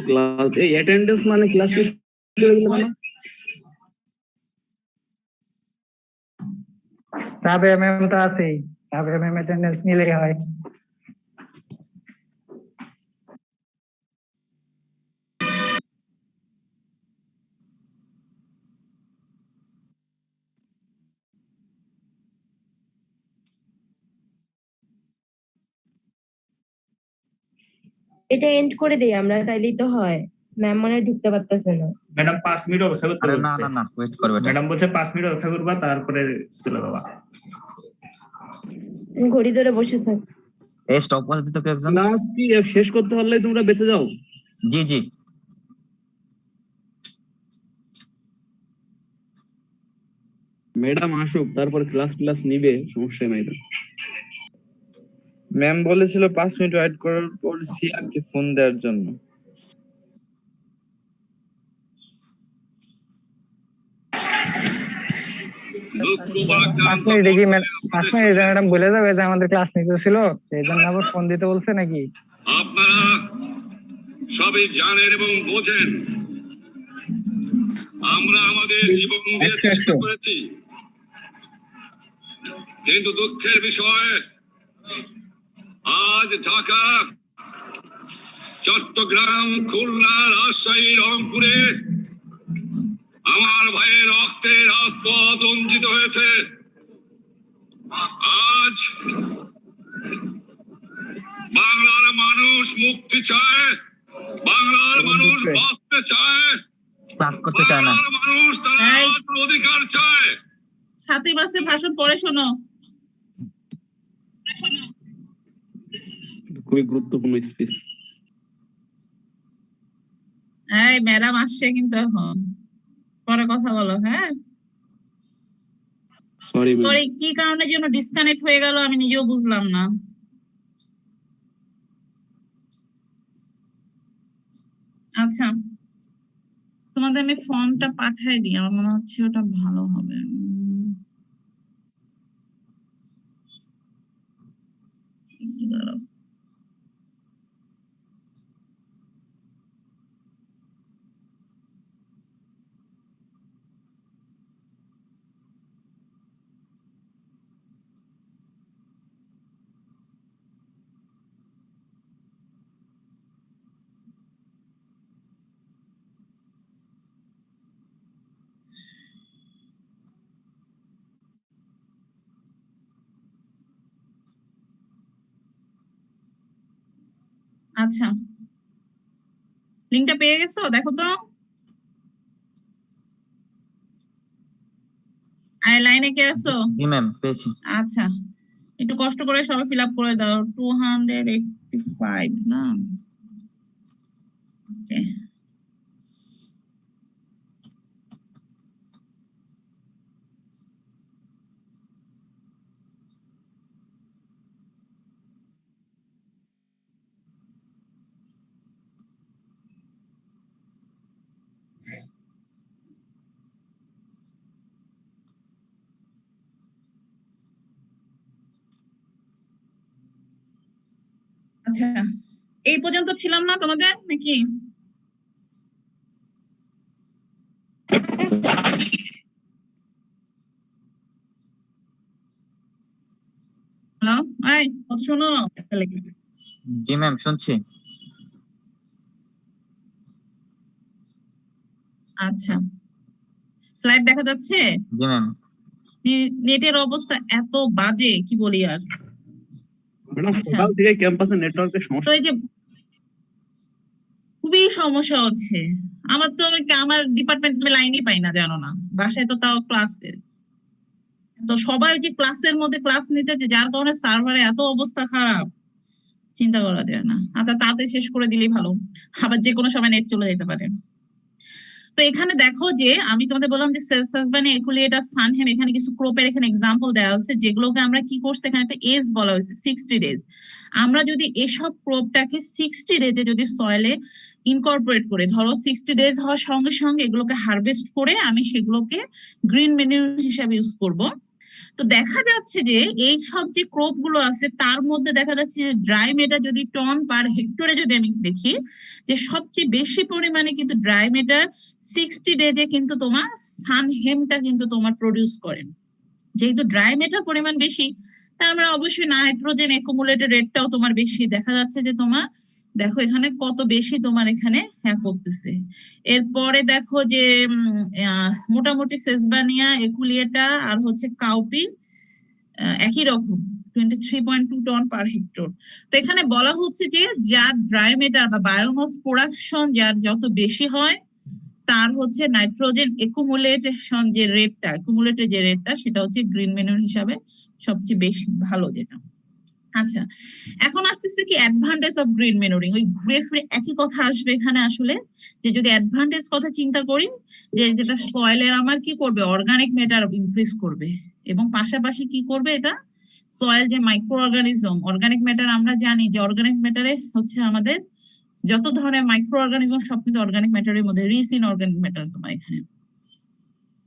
ক্লাস এই অ্যাটেন্ডেন্স মানে ক্লাস শেষ করে দিল না? রাবেয়া ম্যাম তো আছেই, রাবেয়া ম্যাম অ্যাটেন্ডেন্স নিলেই হয়। এটা এন্ড করে দেই আমরা, তাইলেই তো হয়। ম্যাম মনে হয় ঢুকতে পারতেছে না। ম্যাডাম 5 মিনিট অপেক্ষা করতে আরে বলছে। না ওয়েট করবে। ম্যাডাম বলছে 5 মিনিট অপেক্ষা করবা, তারপরে চলে যাবা। ঘড়ি ধরে বসে থাক। এই স্টপ ওয়াচ দিতে কেউ একজন। ক্লাস কি শেষ করতে হলে তোমরা বেঁচে যাও? জি ম্যাডাম আসুক তারপর ক্লাস নিবে, সমস্যা নাই তো। ম্যাম বলেছিল 5 মিনিট ওয়েট করার পর সিআরকে ফোন দেওয়ার জন্য। দেখি ম্যাডাম বলে যাবে যে আমাদের ক্লাস নিতে ছিল, সেই জন্য আবার ফোন দিতে বলছে নাকি? আপনারা সবই জানেন এবং বোঝেন আমরা আমাদের জীবন দিয়ে চেষ্টা করেছি, কিন্তু দুঃখের বিষয় আজ ঢাকা, চট্টগ্রাম, খুলনা, রাজশাহী, রংপুরে আমার ভাইয়ের রক্তে রাজপথ রঞ্জিত হয়েছে। আজ মানুষ মুক্তি চায়, বাংলার মানুষ বাঁচতে চায়, ক্লাস করতে চায় না। বাংলার মানুষ তার অধিকার চায়। 7 মাসের ভাষণ পড়ে শোনো। খুবই গুরুত্বপূর্ণ স্পিচ। এই ম্যাডাম আসছে কিন্তু এখন, পরে কথা বলো। হ্যাঁ, সরি ম্যাম। সরি, কি কারণে যেন ডিসকানেক্ট হয়ে গেল আমি নিজেও বুঝলাম না। আচ্ছা, তোমাদের আমি ফর্মটা পাঠাই দিই, আমার মনে হচ্ছে ওটা ভালো হবে। দাঁড়াও। আচ্ছা, লিঙ্কটা পেয়ে গেছো? দেখো তো, লাইনে কে আছো? জি ম্যাম, পেয়েছি। আচ্ছা, একটু কষ্ট করে সবাই ফিল আপ করে দাও। 285 না? Okay. আচ্ছা, এই পর্যন্ত ছিলাম না তোমাদের নাকি? হ্যালো, এই কথা শোনো। জি ম্যাম, শুনছি। আচ্ছা, স্লাইড দেখা যাচ্ছে? জি ম্যাম। নেটের অবস্থা এত বাজে, কি বলি আর। ম্যাডাম আচ্ছা, সকাল থেকে ক্যাম্পাসে নেটওয়ার্কের তো সমস্যা। এই যে খুবই সমস্যা হচ্ছে আমার, তো আমার ডিপার্টমেন্টে লাইনই পাই না, জানো না। বাসায় তো তাও ক্লাসের, তো সবাই যে ক্লাসের মধ্যে ক্লাস নিতেছে, যার কারণে সার্ভারে এত অবস্থা খারাপ, চিন্তা করা যায় না। আচ্ছা, তাতে শেষ করে দিলেই ভালো, আবার যে কোনো সময় নেট চলে যেতে পারে। তো এখানে দেখো যে আমি তোমাদের বললাম যে সেলসাসবানি, একুলিয়েটাস, সানহেম, এখানে কিছু ক্রপের এখানে এক্সাম্পল দেওয়া হচ্ছে, যেগুলোকে আমরা কি করছি, এখানে একটা এজ বলা হয়েছে 60 ডেজ। আমরা যদি এসব ক্রপটাকে 60 ডেজে যদি সয়েলে ইনকর্পোরেট করে, ধরো 60 ডেজ হওয়ার সঙ্গে সঙ্গে এগুলোকে হারভেস্ট করে আমি সেগুলোকে গ্রিন ম্যানিউর হিসাবে ইউজ করব, তো দেখা যাচ্ছে যে এই সব যে ক্রপ গুলো আছে তার মধ্যে দেখা যাচ্ছে যে ড্রাই ম্যাটার যদি টন পার হেক্টরে যদি আমি দেখি, যে সবচেয়ে বেশি পরিমাণে কিন্তু ড্রাই ম্যাটার 60 ডেজে কিন্তু তোমার সানহেমটা কিন্তু তোমার প্রডিউস করেন। যেহেতু ড্রাই ম্যাটার পরিমাণ বেশি, তার মানে অবশ্যই নাইট্রোজেন একুমুলেটেড রেটটাও তোমার বেশি। দেখা যাচ্ছে যে তোমার দেখো এখানে কত বেশি তোমার এখানে করতেছে। এরপরে দেখো যে মোটামুটি সেসবানিয়া, একুলিয়েটা আর হচ্ছে কাউপি একই রকম 23.2 টন পার হেক্টর। তো এখানে বলা হচ্ছে যে যার ড্রাই ম্যাটার বা বায়োমাস প্রোডাকশন যার যত বেশি হয়, তার হচ্ছে নাইট্রোজেন একুমুলেশন যে রেটটা সেটা হচ্ছে গ্রিন ম্যানিউর হিসাবে সবচেয়ে বেশি ভালো যেটা। আচ্ছা, এখন আসতেছে কি অ্যাডভান্টেজ অফ গ্রিন ম্যানুরিং। ওই ঘুরে ফিরে একই কথা আসবে এখানে আসলে, যে যদি অ্যাডভান্টেজ কথা চিন্তা করি, যে যেটা সয়েলের আমার কি করবে, অর্গানিক ম্যাটার ইনক্রিজ করবে, এবং পাশাপাশি কি করবে, এটা সয়েল যে মাইক্রো অর্গানিক ম্যাটার, আমরা জানি যে অর্গানিক ম্যাটারে হচ্ছে আমাদের যত ধরনের মাইক্রো অর্গানিজম সব কিন্তু অর্গানিক ম্যাটারের মধ্যে, রিচ ইন অর্গানিক ম্যাটার তোমার এখানে।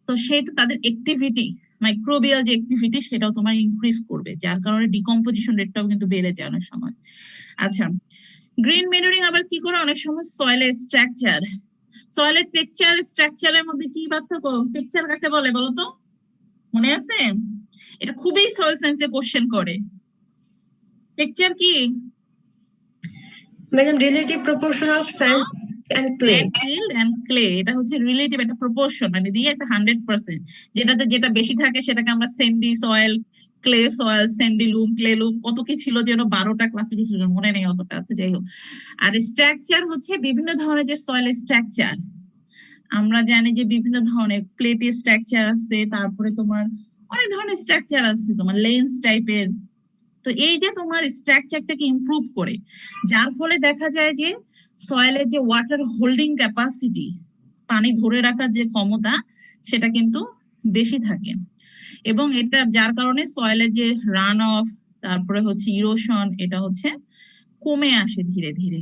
তো সেটা তাদের অ্যাক্টিভিটি, মাইক্রোবিয়াল যে অ্যাক্টিভিটি সেটাও তোমার ইনক্রিজ করবে, যার কারণে ডিকম্পোজিশন রেটটাও কিন্তু বেড়ে যায় অনেক সময়। আচ্ছা, গ্রিন ম্যানুরিং আবার কি করে, অনেক সময় সয়েলের টেক্সচার স্ট্রাকচারের মধ্যে কি পার্থক্য, টেক্সচার কাকে বলে বলো তো, মনে আছে? এটা খুবই সয়েল সায়েন্সে কোশ্চেন করে। টেক্সচার কি madam? Relative proportion of sand and clay. Clay, এটা হচ্ছে রিলেটিভ একটা প্রপোর্শন, মানে দিয়ে একটা 100%, যেটা বেশি থাকে সেটাকে আমরা স্যান্ডি সয়েল, ক্লে সয়েল, স্যান্ডিলুম, ক্লেলুম, কত কি ছিল যেন 12টা ক্লাসিফিকেশন, মনে নেই অতটা আছে, যাই হোক। আর স্ট্রাকচার হচ্ছে বিভিন্ন ধরনের যে সয়েল স্ট্রাকচার, আমরা জানি যে বিভিন্ন ধরনের প্লেটি স্ট্রাকচার আছে, তারপরে তোমার অনেক ধরনের স্ট্রাকচার আছে, তোমার লেন্স টাইপের। তো এই যে তোমার স্ট্রাকচারটাকে ইমপ্রুভ করে, যার ফলে দেখা যায় যে সয়েলের যে ওয়াটার হোল্ডিং ক্যাপাসিটি, পানি ধরে রাখার যে ক্ষমতা, সেটা কিন্তু বেশি থাকে। এবং এটা যার কারণে সয়েলের যে রান অফ, তারপরে হচ্ছে ইরোশন, এটা হচ্ছে কমে আসে ধীরে ধীরে।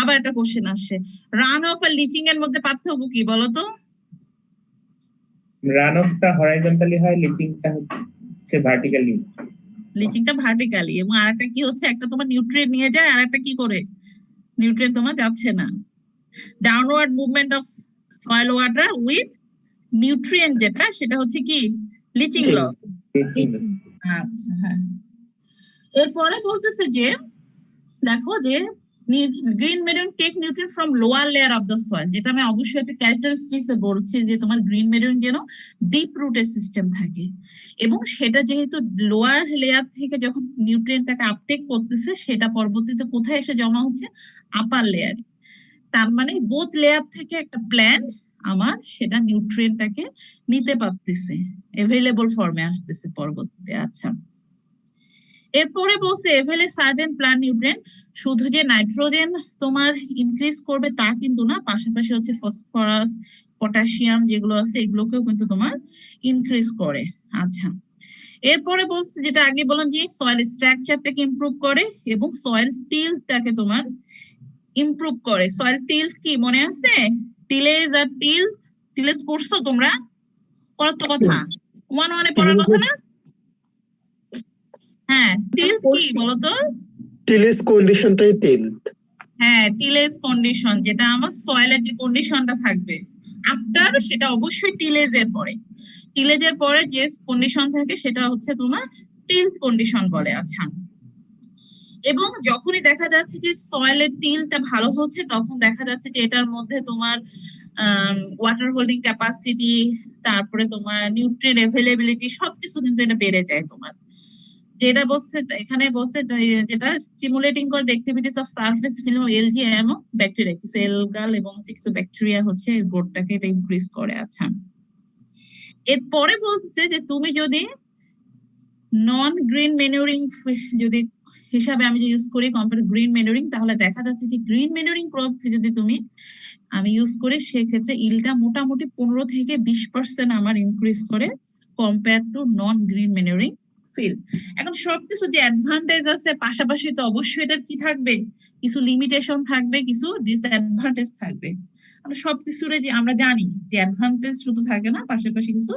আবার একটা কোশ্চেন আসছে, রান অফ আর লিচিং এর মধ্যে পার্থক্য কি বলতো? রান অফটা হরাইজন্টালি হয়, লিচিংটা হচ্ছে ভার্টিক্যালি। লিচিংটা ভার্টিক্যালি, এবং আরেকটা কি হচ্ছে, একটা তোমার নিউট্রিয়েন্ট নিয়ে যায়, আর একটা কি করে নিউট্রিয়েন্ট তোমার যাচ্ছে না। Downward movement of soil water with nutrient, যেটা সেটা হচ্ছে কি লিচিং ল। আচ্ছা, হ্যাঁ। এরপরে বলতেছে যে দেখো যে green manure take nutrient from lower layer of the soil, যেটা আমি অবশ্যই একটা ক্যারেক্টারিস্টিক্স বলছি যে তোমার গ্রিন মেরিন যেন ডিপ রুটের সিস্টেম থাকে, এবং সেটা যেহেতু লোয়ার লেয়ার থেকে যখন নিউট্রিয়েন্টটাকে আপটেক করতেছে, সেটা পরবর্তীতে কোথায় এসে জমা হচ্ছে, আপার লেয়ারে। তার মানে বোথ লেয়ার থেকে একটা প্ল্যান্ট আমার সেটা নিউট্রিয়েন্টটাকে নিতে পারতেছে, এভেলেবল ফর্মে আসতেছে পরবর্তীতে। আচ্ছা, এরপরে বলছে এভেলে সার্টেন প্ল্যান্ট নিউট্রিয়েন্ট, শুধু যে নাইট্রোজেন তোমার ইনক্রিজ করবে তা কিন্তু না, পাশাপাশি হচ্ছে ফসফরাস, পটাশিয়াম যেগুলো আছে এগুলোকেও কিন্তু তোমার ইনক্রিজ করে। আচ্ছা, এরপরে বলছে যেটা আগে বললাম যে সয়েল স্ট্রাকচারটাকে ইমপ্রুভ করে এবং সয়েল টিলটাকে তোমার ইমপ্রুভ করে। সয়েল টিলথ কি মনে আছে? টিলেজ আর টিলথ, টিলেজ পড়ছো তোমরা? পড়ার তো কথা, 1-1 পড়ার কথা না? হ্যাঁ, টিলথ কি বলতো? টিলেস কন্ডিশনটাই টিলথ। হ্যাঁ, টিলেজ কন্ডিশন, যেটা আমার সয়েলের যে কন্ডিশনটা থাকবে আফটার, সেটা অবশ্যই টিলেজের পরে। টিলেজের পরে যে কন্ডিশন থাকে সেটা হচ্ছে তোমার টিলথ কন্ডিশন বলে। আচ্ছা, এবং যখনই দেখা যাচ্ছে যে সয়েলের টিলটা ভালো হচ্ছে, তখন দেখা যাচ্ছে যে এটার মধ্যে তোমার ওয়াটার হোল্ডিং ক্যাপাসিটি, তারপরে তোমার নিউট্রিয়েন্ট অ্যাভেলেবিলিটি সবকিছু কিন্তু এটা বেড়ে যায় তোমার। যেটা বলছে এখানে বলছে যেটা স্টিমুলেটিং করে the activities of surface film এলজিএম ও ব্যাকটেরিয়া, কিছু এলগাল এবং কিছু ব্যাকটেরিয়া হচ্ছে গ্রোথটাকে এটা ইনক্রিজ করে। আচ্ছা, এরপরে বলছে যে তুমি যদি নন গ্রিন ম্যানুরিং যদি হিসাবে আমি ইউজ করি কম্পেয়ার গ্রিন ম্যানুরিং, তাহলে দেখা যাচ্ছে যে গ্রিন ম্যানুরিং ক্রপ যদি আমি ইউজ করি, সেক্ষেত্রে ইলটা মোটামুটি 15 থেকে 20% আমার ইনক্রিজ করে compare to non green manuring field. এখন সবকিছু যে অ্যাডভান্টেজ আছে, পাশাপাশি তো অবশ্যই এটার কি থাকবে, কিছু লিমিটেশন থাকবে, কিছু ডিসঅ্যাডভান্টেজ থাকবে। আমরা সবকিছুরে যে আমরা জানি যে অ্যাডভান্টেজ শুধু থাকে না, পাশাপাশি কিছু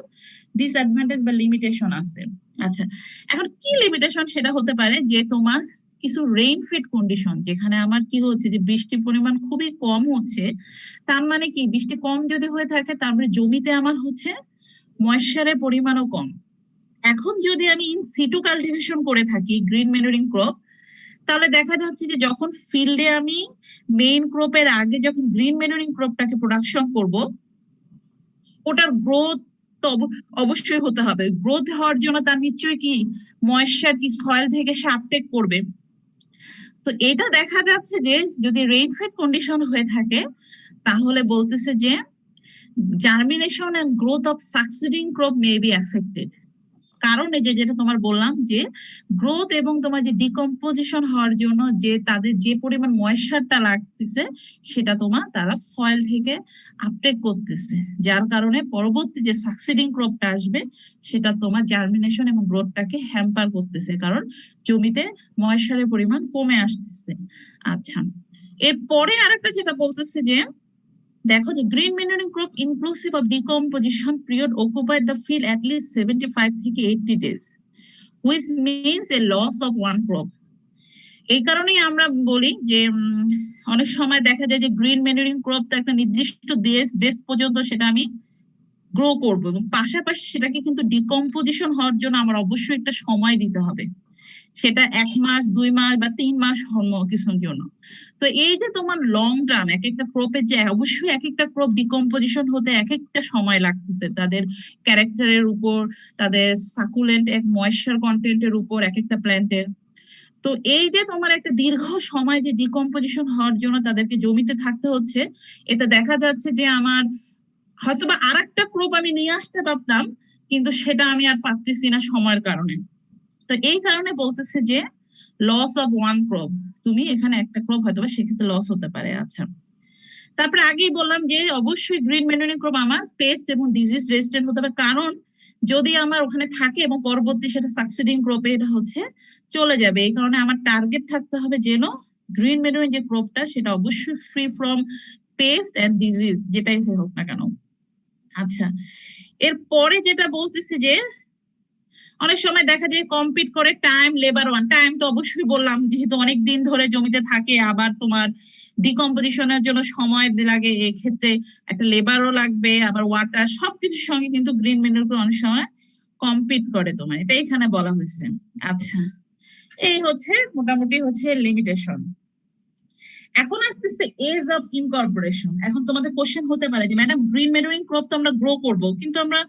ডিসঅ্যাডভান্টেজ বা লিমিটেশন আছে। আচ্ছা, এখন কি লিমিটেশন সেটা হতে পারে যে তোমার কিছু রেইন ফিড কন্ডিশন, যেখানে আমার কি হচ্ছে যে বৃষ্টির পরিমাণ খুবই কম হচ্ছে। তার মানে কি, বৃষ্টি কম যদি হয়ে থাকে তারপরে জমিতে আমার হচ্ছে ময়েশ্চারের পরিমাণও কম। এখন যদি আমি ইন সিটু কাল্টিভেশন করে থাকি গ্রিন ম্যানুরিং ক্রপ, তাহলে দেখা যাচ্ছে যে যখন ফিল্ডে আমি মেইন ক্রপের আগে যখন গ্রিন ম্যানুরিং ক্রপটাকে প্রোডাকশন করব, ওটার গ্রোথ তো অবশ্যই হতে হবে। গ্রোথ হওয়ার জন্য তার নিশ্চয়ই কি ময়েশ্চার কি সয়েল থেকে সে আপটেক করবে। তো এটা দেখা যাচ্ছে যে যদি রেইনফেড কন্ডিশন হয়ে থাকে, তাহলে বলতেছে যে germination and growth of succeeding crop may be affected. কারণ এই যে যেটা তোমার বললাম যে গ্রোথ এবং তোমার যে ডিকম্পোজিশন হওয়ার জন্য যে তাদের যে পরিমাণ ময়েশ্চারটা লাগতেছে, সেটা তোমার তারা সয়েল থেকে আপটেক করতেছে, যার কারণে পরবর্তী যে সাকসিডিং ক্রপটা আসবে সেটা তোমার জার্মিনেশন এবং গ্রোথটাকে হ্যাম্পার করতেছে, কারণ জমিতে ময়েশ্চারের পরিমাণ কমে আসতেছে। আচ্ছা, এরপরে আরেকটা যেটা বলতেছে যে দেখো যে green manuring crop inclusive of decomposition period occupied the field at least 75 থেকে 80 days, which means a loss of one crop. এই কারণেই আমরা বলি যে অনেক সময় দেখা যায় যে গ্রিন ম্যানুরিং ক্রপ তো একটা নির্দিষ্ট দেশ পর্যন্ত সেটা আমি গ্রো করবো, এবং পাশাপাশি সেটাকে কিন্তু ডিকম্পোজিশন হওয়ার জন্য আমার অবশ্যই একটা সময় দিতে হবে। সেটা 1 মাস 2 মাস বা 3 মাস কিছুর জন্য। তো এই যে তোমার লং টার্ম এক একটা ক্রপের যে অবশ্যই এক একটা ক্রপ ডিকম্পোজিশন হতে এক একটা সময় লাগতেছে, তাদের ক্যারেক্টারের উপর, তাদের সাকুলেন্ট এক ময়েশ্চার কন্টেন্টের উপর এক একটা প্ল্যান্টের। তো এই যে তোমার একটা দীর্ঘ সময় যে ডিকম্পোজিশন হওয়ার জন্য তাদেরকে জমিতে থাকতে হচ্ছে, এটা দেখা যাচ্ছে যে আমার হয়তোবা আরেকটা ক্রপ আমি নিয়ে আসতে পারতাম, কিন্তু সেটা আমি আর পারতেছি না সময়ের কারণে। তো এই কারণে বলতেছে যে লস অফ ওয়ান ক্রপ, তুমি এখানে একটা ক্রপ হয়তোবা সেক্ষেত্রে লস হতে পারে। আচ্ছা, তারপরে আগেই বললাম যে অবশ্যই গ্রিন ম্যানুরিং ক্রপ আমার পেস্ট এবং ডিজিজ রেজিস্ট্যান্ট হতে হবে, কারণ যদি আমার ওখানে থাকে এবং পরবর্তী সেটা সাকসিডিং ক্রপে এটা হচ্ছে চলে যাবে, এই কারণে আমার টার্গেট থাকতে হবে যেন গ্রিন ম্যানুরিং যে ক্রপটা সেটা অবশ্যই free from pest and disease, যেটাই হোক না কেন। আচ্ছা, এরপরে যেটা বলতেছি যে অনেক সময় দেখা যায় কম্পিট করে টাইম, লেবার ওয়ান। টাইম তো অবশ্যই বললাম, যেহেতু অনেক দিন ধরে জমিতে থাকে, আবার তোমার ডিকম্পোজিশনের জন্য সময় লাগে, এই ক্ষেত্রে একটা লেবারও লাগবে, আবার ওয়াটার, সবকিছুর সঙ্গে কিন্তু গ্রিন ম্যানুর অনেক সময় কম্পিট করে, তোমার এটা এখানে বলা হয়েছে। আচ্ছা, এই হচ্ছে মোটামুটি হচ্ছে লিমিটেশন। এখন আসতেছে এজ অফ ইনকর্পোরেশন। এখন তোমাদের কোশ্চেন হতে পারে যে ম্যাডাম গ্রিন ম্যানুরিং ক্রপ তো আমরা গ্রো করব, কিন্তু আমরা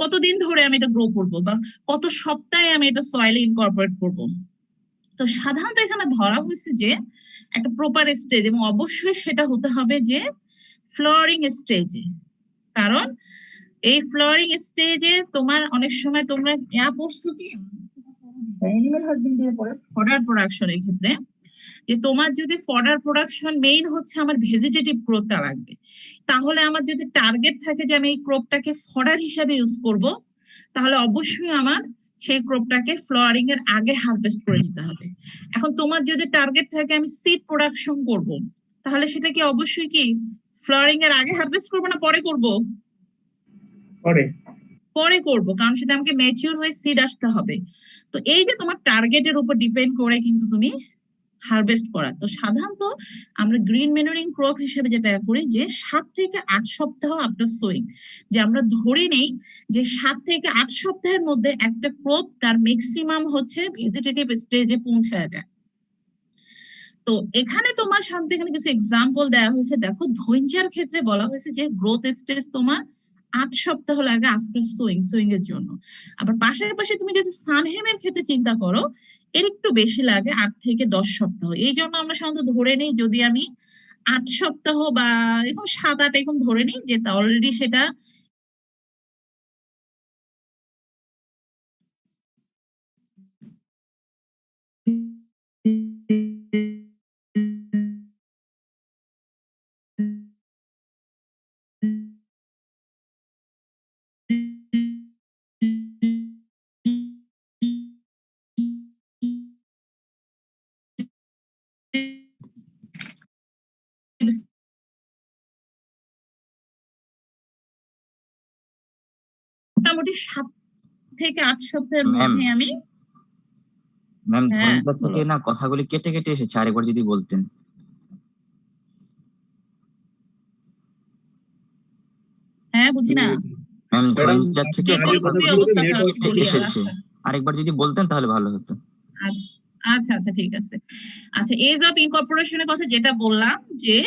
কতদিন ধরে আমি এটা গ্রো করব, বা কত সপ্তাহে আমি এটা সয়েলে ইনকর্পোরেট করব। তো সাধারণত এখানে ধরা হয়েছে যে একটা প্রপার স্টেজ, এবং অবশ্যই সেটা হতে হবে যে ফ্লাওয়ারিং স্টেজে, কারণ এই ফ্লাওয়ারিং স্টেজে তোমার অনেক সময় তোমরা পড়ছো কি অ্যানিমাল হাজবেন্ডারি পরে ফডার প্রোডাকশন, এই ক্ষেত্রে যে তোমার যদি ফডার প্রোডাকশন মেইন হচ্ছে আমার ভেজিটেটিভ ক্রপটা লাগবে, তাহলে আমার যদি টার্গেট থাকে যে আমি এই ক্রপটাকে ফডার হিসাবে ইউজ করব, তাহলে অবশ্যই আমার সেই ক্রপটাকে ফ্লাওয়ারিং এর আগে হারভেস্ট করে নিতে হবে। এখন তোমার যদি টার্গেট থাকে আমি সিড প্রোডাকশন করব, তাহলে সেটা কি অবশ্যই কি ফ্লাওয়ারিং এর আগে হারভেস্ট করবো না পরে করব? পরে করব, কারণ সেটা আমাকে ম্যাচিউর হয়ে সিড আসতে হবে। তো এই যে তোমার টার্গেটের উপর ডিপেন্ড করে কিন্তু তুমি হারভেস্ট করা। তো সাধারণত আমরা গ্রিন ম্যানুরিং ক্রপ হিসেবে যেটা করি যে 7 থেকে 8 সপ্তাহ আফটার সোয়িং, যে আমরা ধরে নেই যে 7 থেকে 8 সপ্তাহের মধ্যে একটা ক্রপ তার ম্যাক্সিমাম হচ্ছে ভেজিটেটিভ স্টেজে পৌঁছায় যায়। তো এখানে তোমার সাথে এখানে কিছু এক্সাম্পল দেওয়া হয়েছে। দেখো, ধৈর্যের ক্ষেত্রে বলা হয়েছে যে গ্রোথ স্টেজ তোমার 8 সপ্তাহ লাগে আফটার সোয়িং এর জন্য। আবার পাশাপাশি তুমি যদি সানহেমের ক্ষেত্রে চিন্তা করো, এর একটু বেশি লাগে, 8 থেকে 10 সপ্তাহ। এই জন্য আমরা সাধারণত ধরে নিই, যদি আমি 8 সপ্তাহ বা এরকম 7-8 এরকম ধরে নিই, যে অলরেডি সেটা মোটামুটি 7 থেকে 8 সপ্তাহের মধ্যে আমি ম্যাম হ্যাঁ, ধৈর্য থেকে না কথাগুলি কেটে কেটে এসেছে, আরেকবার যদি বলতেন। হ্যাঁ বুঝি না ম্যাম ধৈর্য থেকে নেটওয়ার্ক কথাগুলি অবস্থা খারাপ কেটে বলি এসেছে, আরেকবার যদি বলতেন তাহলে ভালো হতো। আচ্ছা আচ্ছা ঠিক আছে। আচ্ছা, এজ অফ ইনকর্পোরেশনের কথা যেটা বললাম, যে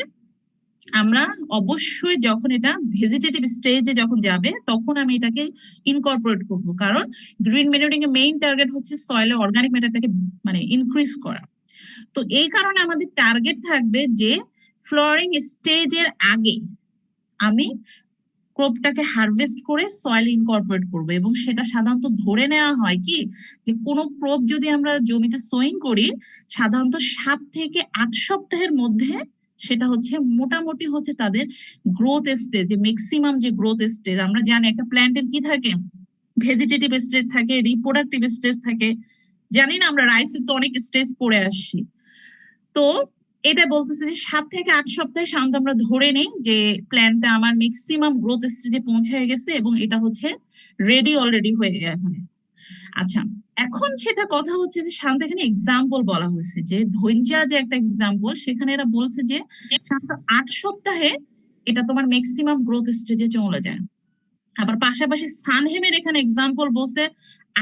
আমরা অবশ্যই যখন এটা ভেজিটেটিভ স্টেজে যখন যাবে তখন আমি এটাকে ইনকর্পোরেট করব, কারণ গ্রিন ম্যানুরিং এর মেইন টার্গেট হচ্ছে সয়েলে অর্গানিক ম্যাটারটাকে মানে ইনক্রিজ করা। তো এই কারণে আমাদের টার্গেট থাকবে যে ফ্লাওয়ারিং স্টেজের আগে আমি ক্রপটাকে হারভেস্ট করে সয়েল ইনকর্পোরেট করব। এবং সেটা সাধারণত ধরে নেওয়া হয় কি, যে কোনো ক্রপ যদি আমরা জমিতে সোয়িং করি, সাধারণত 7 থেকে 8 সপ্তাহের মধ্যে সেটা হচ্ছে মোটামুটি হচ্ছে তাদের গ্রোথ স্টেজ, যে ম্যাক্সিমাম যে গ্রোথ স্টেজ। আমরা জানি একটা প্ল্যান্টের কি থাকে, ভেজিটেটিভ স্টেজ থাকে, রিপ্রোডাক্টিভ স্টেজ থাকে, জানি না আমরা রাইসের তো অনেক স্টেজ পড়ে আসছি। তো এটা বলতেছে যে 7 থেকে 8 সপ্তাহে সাধারণত আমরা ধরে নেই যে প্ল্যান্টটা আমার ম্যাক্সিমাম গ্রোথ স্টেজে পৌঁছে গেছে এবং এটা হচ্ছে রেডি অলরেডি হয়ে গেছে। আচ্ছা, এখন সেটা কথা হচ্ছে যে শান্ত এখানে এক্সাম্পল বলা হয়েছে, যে ধৈর্যা যে একটা এক্সাম্পল, সেখানে এরা বলছে যে শান্ত 8 সপ্তাহে এটা তোমার ম্যাক্সিমাম গ্রোথ স্টেজে চলে যায়। আবার পাশাপাশি সানহেমের এখানে এক্সাম্পল বলছে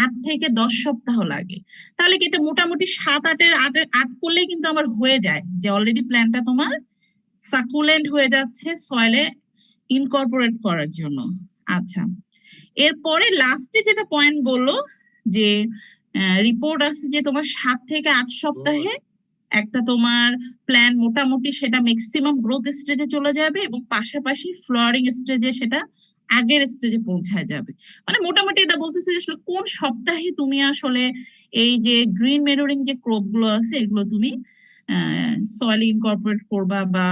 8 থেকে 10 সপ্তাহ লাগে। তাহলে কি এটা মোটামুটি 7-8 করলেই কিন্তু আমার হয়ে যায় যে অলরেডি প্ল্যান্টটা তোমার সাকুলেন্ট হয়ে যাচ্ছে সয়েলে ইনকর্পোরেট করার জন্য। আচ্ছা, এরপরে লাস্টে যেটা পয়েন্ট বললো যে রিপোর্ট আছে যে তোমার 7 থেকে 8 সপ্তাহে একটা তোমার প্ল্যান মোটামুটি সেটা ম্যাক্সিমাম গ্রোথ স্টেজে চলে যাবে এবং পাশাপাশি ফ্লাওয়ারিং স্টেজে সেটা আগের স্টেজে পৌঁছায় যাবে। মানে মোটামুটি এটা বলতেছে যে আসলে কোন সপ্তাহে তুমি আসলে এই যে গ্রিন মেডোরিং যে ক্রপ গুলো আছে এগুলো তুমি সয়েল ইনকর্পোরেট করবা বা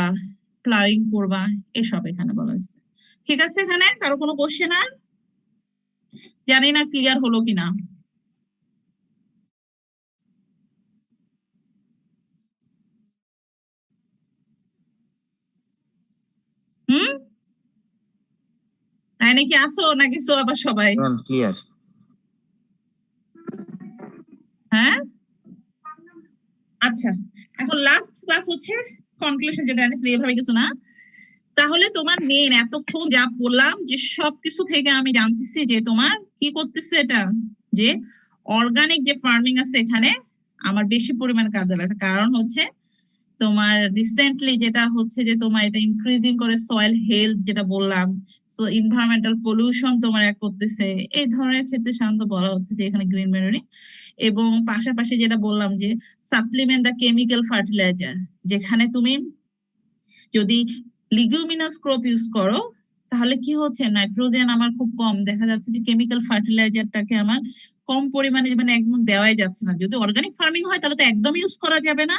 ফ্লাওয়ারিং করবা, এসব এখানে বলা হয়েছে। ঠিক আছে, এখানে কারো কোনো কোশ্চেন আর? জানি না ক্লিয়ার হলো কিনা। হুম, তাই নাকি আসো নাকি সো আবার সবাই? Ma'am clear. হ্যাঁ, আচ্ছা, এখন লাস্ট ক্লাস হচ্ছে কনক্লুশন, যেটা আসলে এভাবে কিছু না। তাহলে তোমার মেন এতক্ষণ যা বললাম যে সবকিছু থেকে আমি জানতেছি যে তোমার কি করতেছে এটা, যে অর্গানিক যে ফার্মিং আছে এখানে আমার বেশি পরিমাণ কাজে লাগে। কারণ হচ্ছে তোমার রিসেন্টলি যেটা হচ্ছে যে তোমার এটা ইনক্রিজিং করে সয়েল হেলথ, যেটা বললাম, সো এনভায়রনমেন্টাল পলিউশন তোমার এক করতেছে, এই ধরনের ক্ষেত্রে সাধারণত বলা হচ্ছে যে এখানে গ্রিন ম্যানুরিং। এবং পাশাপাশি যেটা বললাম যে সাপ্লিমেন্ট দ্য কেমিক্যাল ফার্টিলাইজার, যেখানে তুমি যদি লিগুমিনাস ক্রপ ইউজ করো তাহলে কি হচ্ছে নাইট্রোজেন আমার খুব কম, দেখা যাচ্ছে যে কেমিক্যাল ফার্টিলাইজারটাকে আমার কম পরিমাণে মানে একদম দেওয়াই যাচ্ছে না। যদি অর্গানিক ফার্মিং হয় তাহলে তো একদম ইউজ করা যাবে না,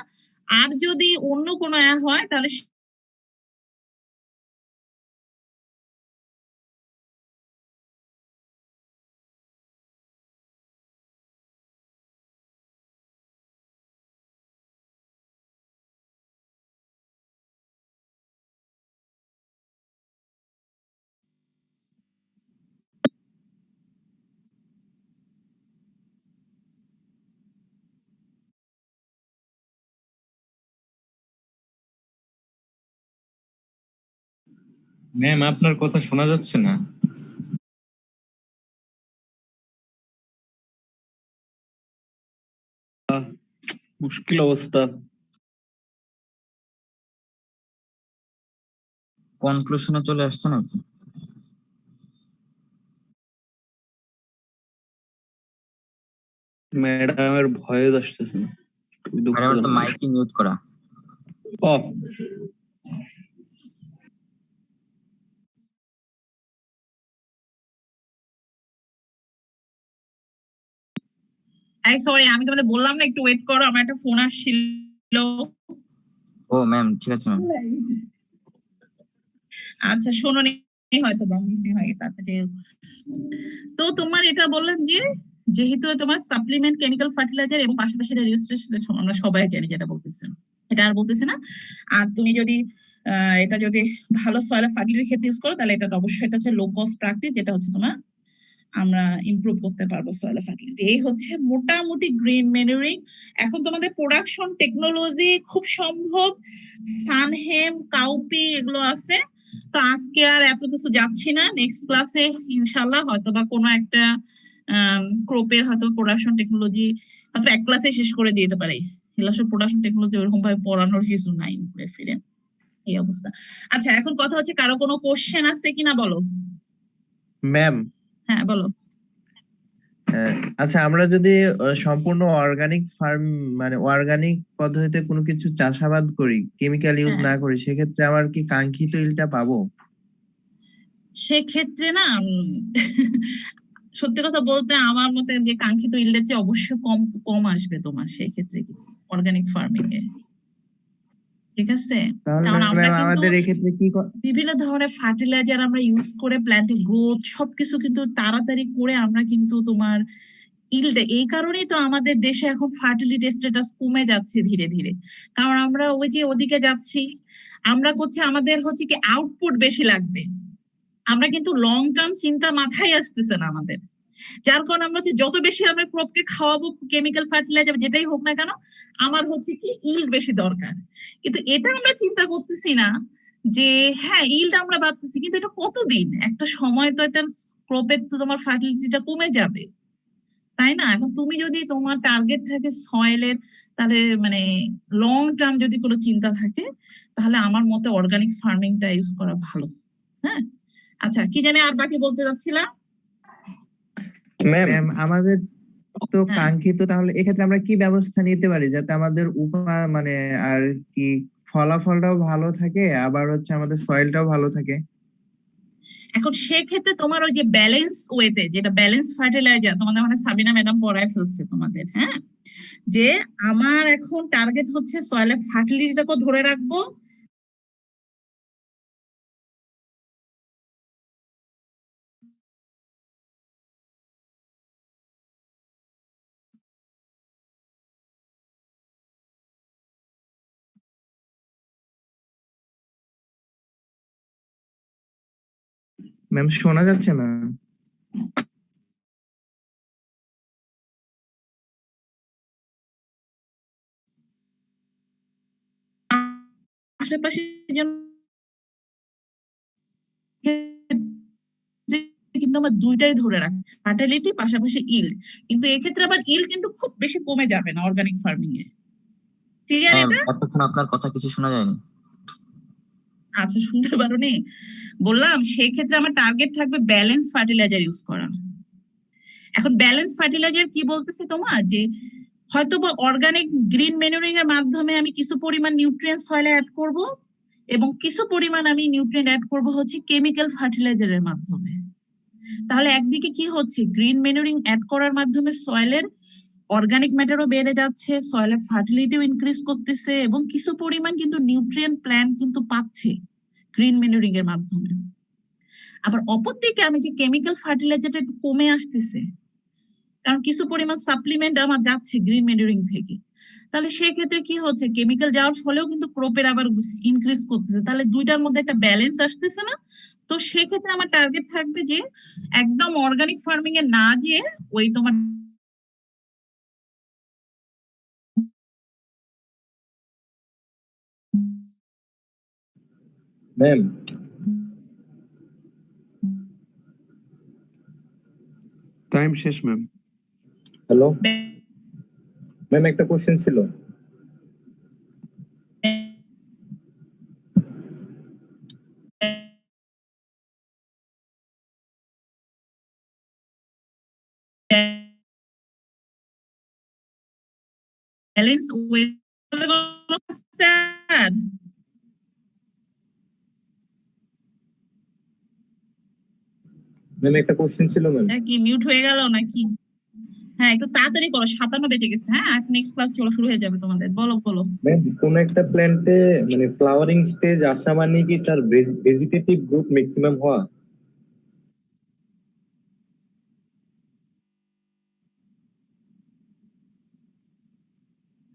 আর যদি অন্য কোনো হয় তাহলে ম্যাম আপনার কথা শোনা যাচ্ছে না। মুশকিল অবস্থা। কনক্লুশনে চলে আসছে নাকি? ম্যাডামের ভয়েস আসতেছে না, খুবই ম্যাডামের তো দুঃখজনক। মাইকই মিউট করা। ও সরি, আমি তোমাদের বললাম না একটু ওয়েট করো, আমার একটা ফোন আসছিল। ও ম্যাম ঠিক আছে ম্যাম। আচ্ছা, শোনোনি হয়তো বা মিসিং হয়ে গেছে। আচ্ছা, তো তোমার এটা বললাম যে যেহেতু তোমার সাপ্লিমেন্ট কেমিক্যাল ফার্টিলাইজার এবং পাশাপাশি এটা রেজিস্ট্রেশন আমরা সবাই জানি, যেটা বলতেছি এটা আর বলতেছি না। আর তুমি যদি এটা যদি ভালো সয়েল ফার্টিলাইজার ক্ষেত্রে ইউজ করো তাহলে এটা অবশ্যই এটা হচ্ছে লো কস্ট প্র্যাকটিস, যেটা হচ্ছে তোমার আমরা ইমপ্রুভ করতে পারবো সয়েল ফার্টিলিটি। এই হচ্ছে মোটামুটি গ্রিন ম্যানুরিং। এখন তোমাদের প্রোডাকশন টেকনোলজি খুব সম্ভব সানহেম, কাউপি এগুলো আছে। তো আজকে আর এত কিছু যাচ্ছি না, নেক্সট ক্লাসে ইনশাল্লাহ হয়তো বা কোনো একটা ক্রপের হয়তো প্রোডাকশন টেকনোলজি হয়তো এক ক্লাসে শেষ করে দিতে পারি। প্রোডাকশন টেকনোলজি ওরকম ভাবে পড়ানোর কিছু নাই ঘুরে ফিরে, এই অবস্থা। আচ্ছা, এখন কথা হচ্ছে কারো কোনো কোশ্চেন আছে কিনা বলো। ম্যাম, হ্যাঁ বলো। আচ্ছা আমরা যদি সম্পূর্ণ অর্গানিক ফার্ম মানে অর্গানিক পদ্ধতিতে কোনো কিছু চাষাবাদ করি, কেমিক্যাল ইউজ না করি, সেক্ষেত্রে আমার কি কাঙ্ক্ষিত ইলটা পাবো? সেক্ষেত্রে না সত্যি কথা বলতে আমার মতে যে কাঙ্ক্ষিত ইল্ডের চেয়ে অবশ্যই কম কম আসবে তোমার সেই ক্ষেত্রে অর্গানিক ফার্মিং এ। ঠিক আছে, তাহলে কারণ আমরা ম্যাম কিন্তু আমাদের এক্ষেত্রে কি বিভিন্ন ধরনের ফার্টিলাইজার আমরা ইউজ করে প্ল্যান্টের গ্রোথ সবকিছু কিন্তু তাড়াতাড়ি করে আমরা কিন্তু তোমার ইল্ডে, এই কারণেই তো আমাদের দেশে এখন ফার্টিলিটি স্ট্যাটাস কমে যাচ্ছে ধীরে ধীরে, কারণ আমরা ওই যে ওদিকে যাচ্ছি, আমরা করছি আমাদের হচ্ছে কি আউটপুট বেশি লাগবে, আমরা কিন্তু লং টার্ম চিন্তা মাথায় আসতেছে না আমাদের, যার কারণে আমরা হচ্ছে যত বেশি আমরা ক্রপকে খাওয়াবো কেমিক্যাল ফার্টিলাইজার যেটাই হোক না কেন আমার হচ্ছে কি ইল্ড বেশি দরকার, কিন্তু এটা আমরা চিন্তা করতেছি না যে হ্যাঁ ইল্ড আমরা ভাবতেছি, কিন্তু এটা কতদিন? একটা সময় তো এটা ক্রপের তো তোমার ফার্টিলিটিটা কমে যাবে, তাই না? এখন তুমি যদি তোমার টার্গেট থাকে সয়েলের, তাহলে মানে লং টার্ম যদি কোনো চিন্তা থাকে, তাহলে আমার মতে অর্গানিক ফার্মিংটা ইউজ করা ভালো। হ্যাঁ, আচ্ছা, কি জানি আর বাকি বলতে যাচ্ছিলাম। ম্যাম আমাদের তো হ্যাঁ। কাঙ্ক্ষিত, তাহলে এক্ষেত্রে আমরা কি ব্যবস্থা নিতে পারি যাতে আমাদের মানে আর কি ফলাফলটাও ভালো থাকে, আবার হচ্ছে আমাদের সয়েলটাও ভালো থাকে? এখন সেক্ষেত্রে তোমার ওই যে ব্যালেন্স ওয়েতে, যেটা ব্যালেন্স ফার্টিলাইজার তোমাদের মানে সাবিনা ম্যাডাম পড়ায় ফেলছে তোমাদের, হ্যাঁ, যে আমার এখন টার্গেট হচ্ছে সয়েলের ফার্টিলিটিটাকে ধরে রাখবো, ম্যাম শোনা যাচ্ছে না? আশেপাশে যেন কিন্তু আমার দুইটাই ধরে রাখি, ফার্টিলিটি পাশাপাশি ইল্ড। কিন্তু এক্ষেত্রে আবার ইল্ড কিন্তু খুব বেশি কমে যাবে না অর্গানিক ফার্মিং এ। ক্লিয়ার ম্যাম এটা? এতক্ষণ আপনার কথা কিছু শোনা যায়নি। আচ্ছা, শুনতে পারোনি? বললাম সেই ক্ষেত্রে আমার টার্গেট থাকবে ব্যালেন্স ফার্টিলাইজার ইউজ করা। এখন ব্যালেন্স ফার্টিলাইজার কি বলতেছে তোমার, যে হয়তো বা অর্গানিক গ্রিন ম্যানুরিং এর মাধ্যমে আমি কিছু পরিমাণ নিউট্রিয়েন্টস সয়েলে অ্যাড করব, এবং কিছু পরিমাণ আমি নিউট্রিয়েন্ট অ্যাড করব হচ্ছে কেমিক্যাল ফার্টিলাইজারের মাধ্যমে। তাহলে একদিকে কি হচ্ছে, গ্রিন ম্যানুরিং অ্যাড করার মাধ্যমে সয়েলের অর্গানিক ম্যাটারও বেড়ে যাচ্ছে, সয়েলের ফার্টিলিটিও ইনক্রিজ করতেছে, এবং কিছু পরিমাণ কিন্তু নিউট্রিয়েন্ট প্ল্যান্ট কিন্তু পাচ্ছে গ্রিন ম্যানুরিং এর মাধ্যমে। আবার অপরদিকে আমি যে কেমিক্যাল ফার্টিলাইজারটা একটু কমে আসতেছে, কারণ কিছু পরিমাণ সাপ্লিমেন্ট আমার যাচ্ছে গ্রিন ম্যানুরিং থেকে, তাহলে সেক্ষেত্রে কি হচ্ছে, কেমিক্যাল যাওয়ার ফলেও কিন্তু ক্রপের আবার ইনক্রিজ করতেছে, তাহলে দুইটার মধ্যে একটা ব্যালেন্স আসতেছে না। তো সেক্ষেত্রে আমার টার্গেট থাকবে যে একদম অর্গানিক ফার্মিং এ না যেয়ে ওই তোমার ম্যাম টাইম শেষ ম্যাম। হ্যালো ম্যাম, একটা কোশ্চেন ছিল। ব্যালেন্স ওয়ে ম্যাম একটা কোশ্চেন ছিল ম্যাম। কি মিউট হয়ে গেল নাকি? হ্যাঁ, একটু তাড়াতাড়ি করো, 57 বেজে গেছে। হ্যাঁ, নেক্সট ক্লাস শুরু হয়ে যাবে তোমাদের। বলো বলো। ম্যাম কোন একটা প্ল্যান্টে মানে ফ্লাওয়ারিং স্টেজ আসা মানে কি তার ভেজিটেটিভ গ্রোথ ম্যাক্সিমাম হওয়া?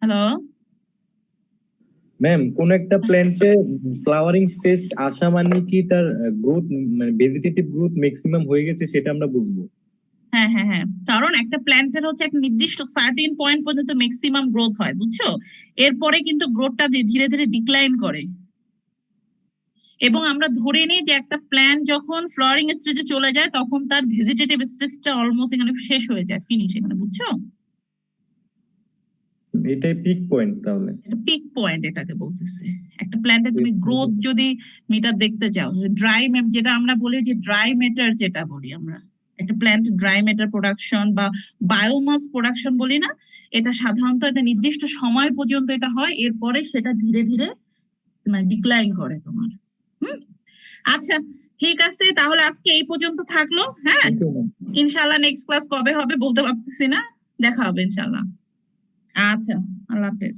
হ্যালো ম্যাম কোন একটা প্ল্যান্টে ফ্লাওয়ারিং স্টেজ আসা মানে কি তার গ্রোথ মানে ভেজিটেটিভ গ্রোথ ম্যাক্সিমাম হয়ে গেছে, সেটা আমরা বুঝবো। হ্যাঁ হ্যাঁ হ্যাঁ, কারণ একটা প্ল্যান্টের হচ্ছে একটা নির্দিষ্ট সার্টেন পয়েন্ট পর্যন্ত ম্যাক্সিমাম গ্রোথ হয়, বুঝছো? এরপরে কিন্তু গ্রোথটা ধীরে ধীরে ডিক্লাইন করে, এবং আমরা ধরে নিই যে একটা প্ল্যান্ট যখন ফ্লাওয়ারিং স্টেজে চলে যায় তখন তার ভেজিটেটিভ স্টেজটা অলমোস্ট এখানে শেষ হয়ে যায়, ফিনিশ এখানে, বুঝছো? এটাই পিক পয়েন্ট তাহলে। পিক পয়েন্ট এটাকে বলতেছে। একটা প্ল্যান্টে তুমি গ্রোথ যদি মিটার দেখতে চাও, ড্রাই যেটা আমরা বলি যে ড্রাই ম্যাটার যেটা বলি আমরা, একটা প্ল্যান্ট ড্রাই ম্যাটার প্রোডাকশন বা বায়োমাস প্রোডাকশন বলি না, এটা সাধারণত একটা নির্দিষ্ট সময় পর্যন্ত এটা হয়, এরপরে সেটা ধীরে ধীরে মানে ডিক্লাইন করে তোমার। আচ্ছা ঠিক আছে, তাহলে আজকে এই পর্যন্ত থাকলো। হ্যাঁ, ইনশাআল্লাহ নেক্সট ক্লাস কবে হবে বলতে পারতেছি না, দেখা হবে ইনশাআল্লাহ। আচ্ছা, আল্লাহ হাফেজ।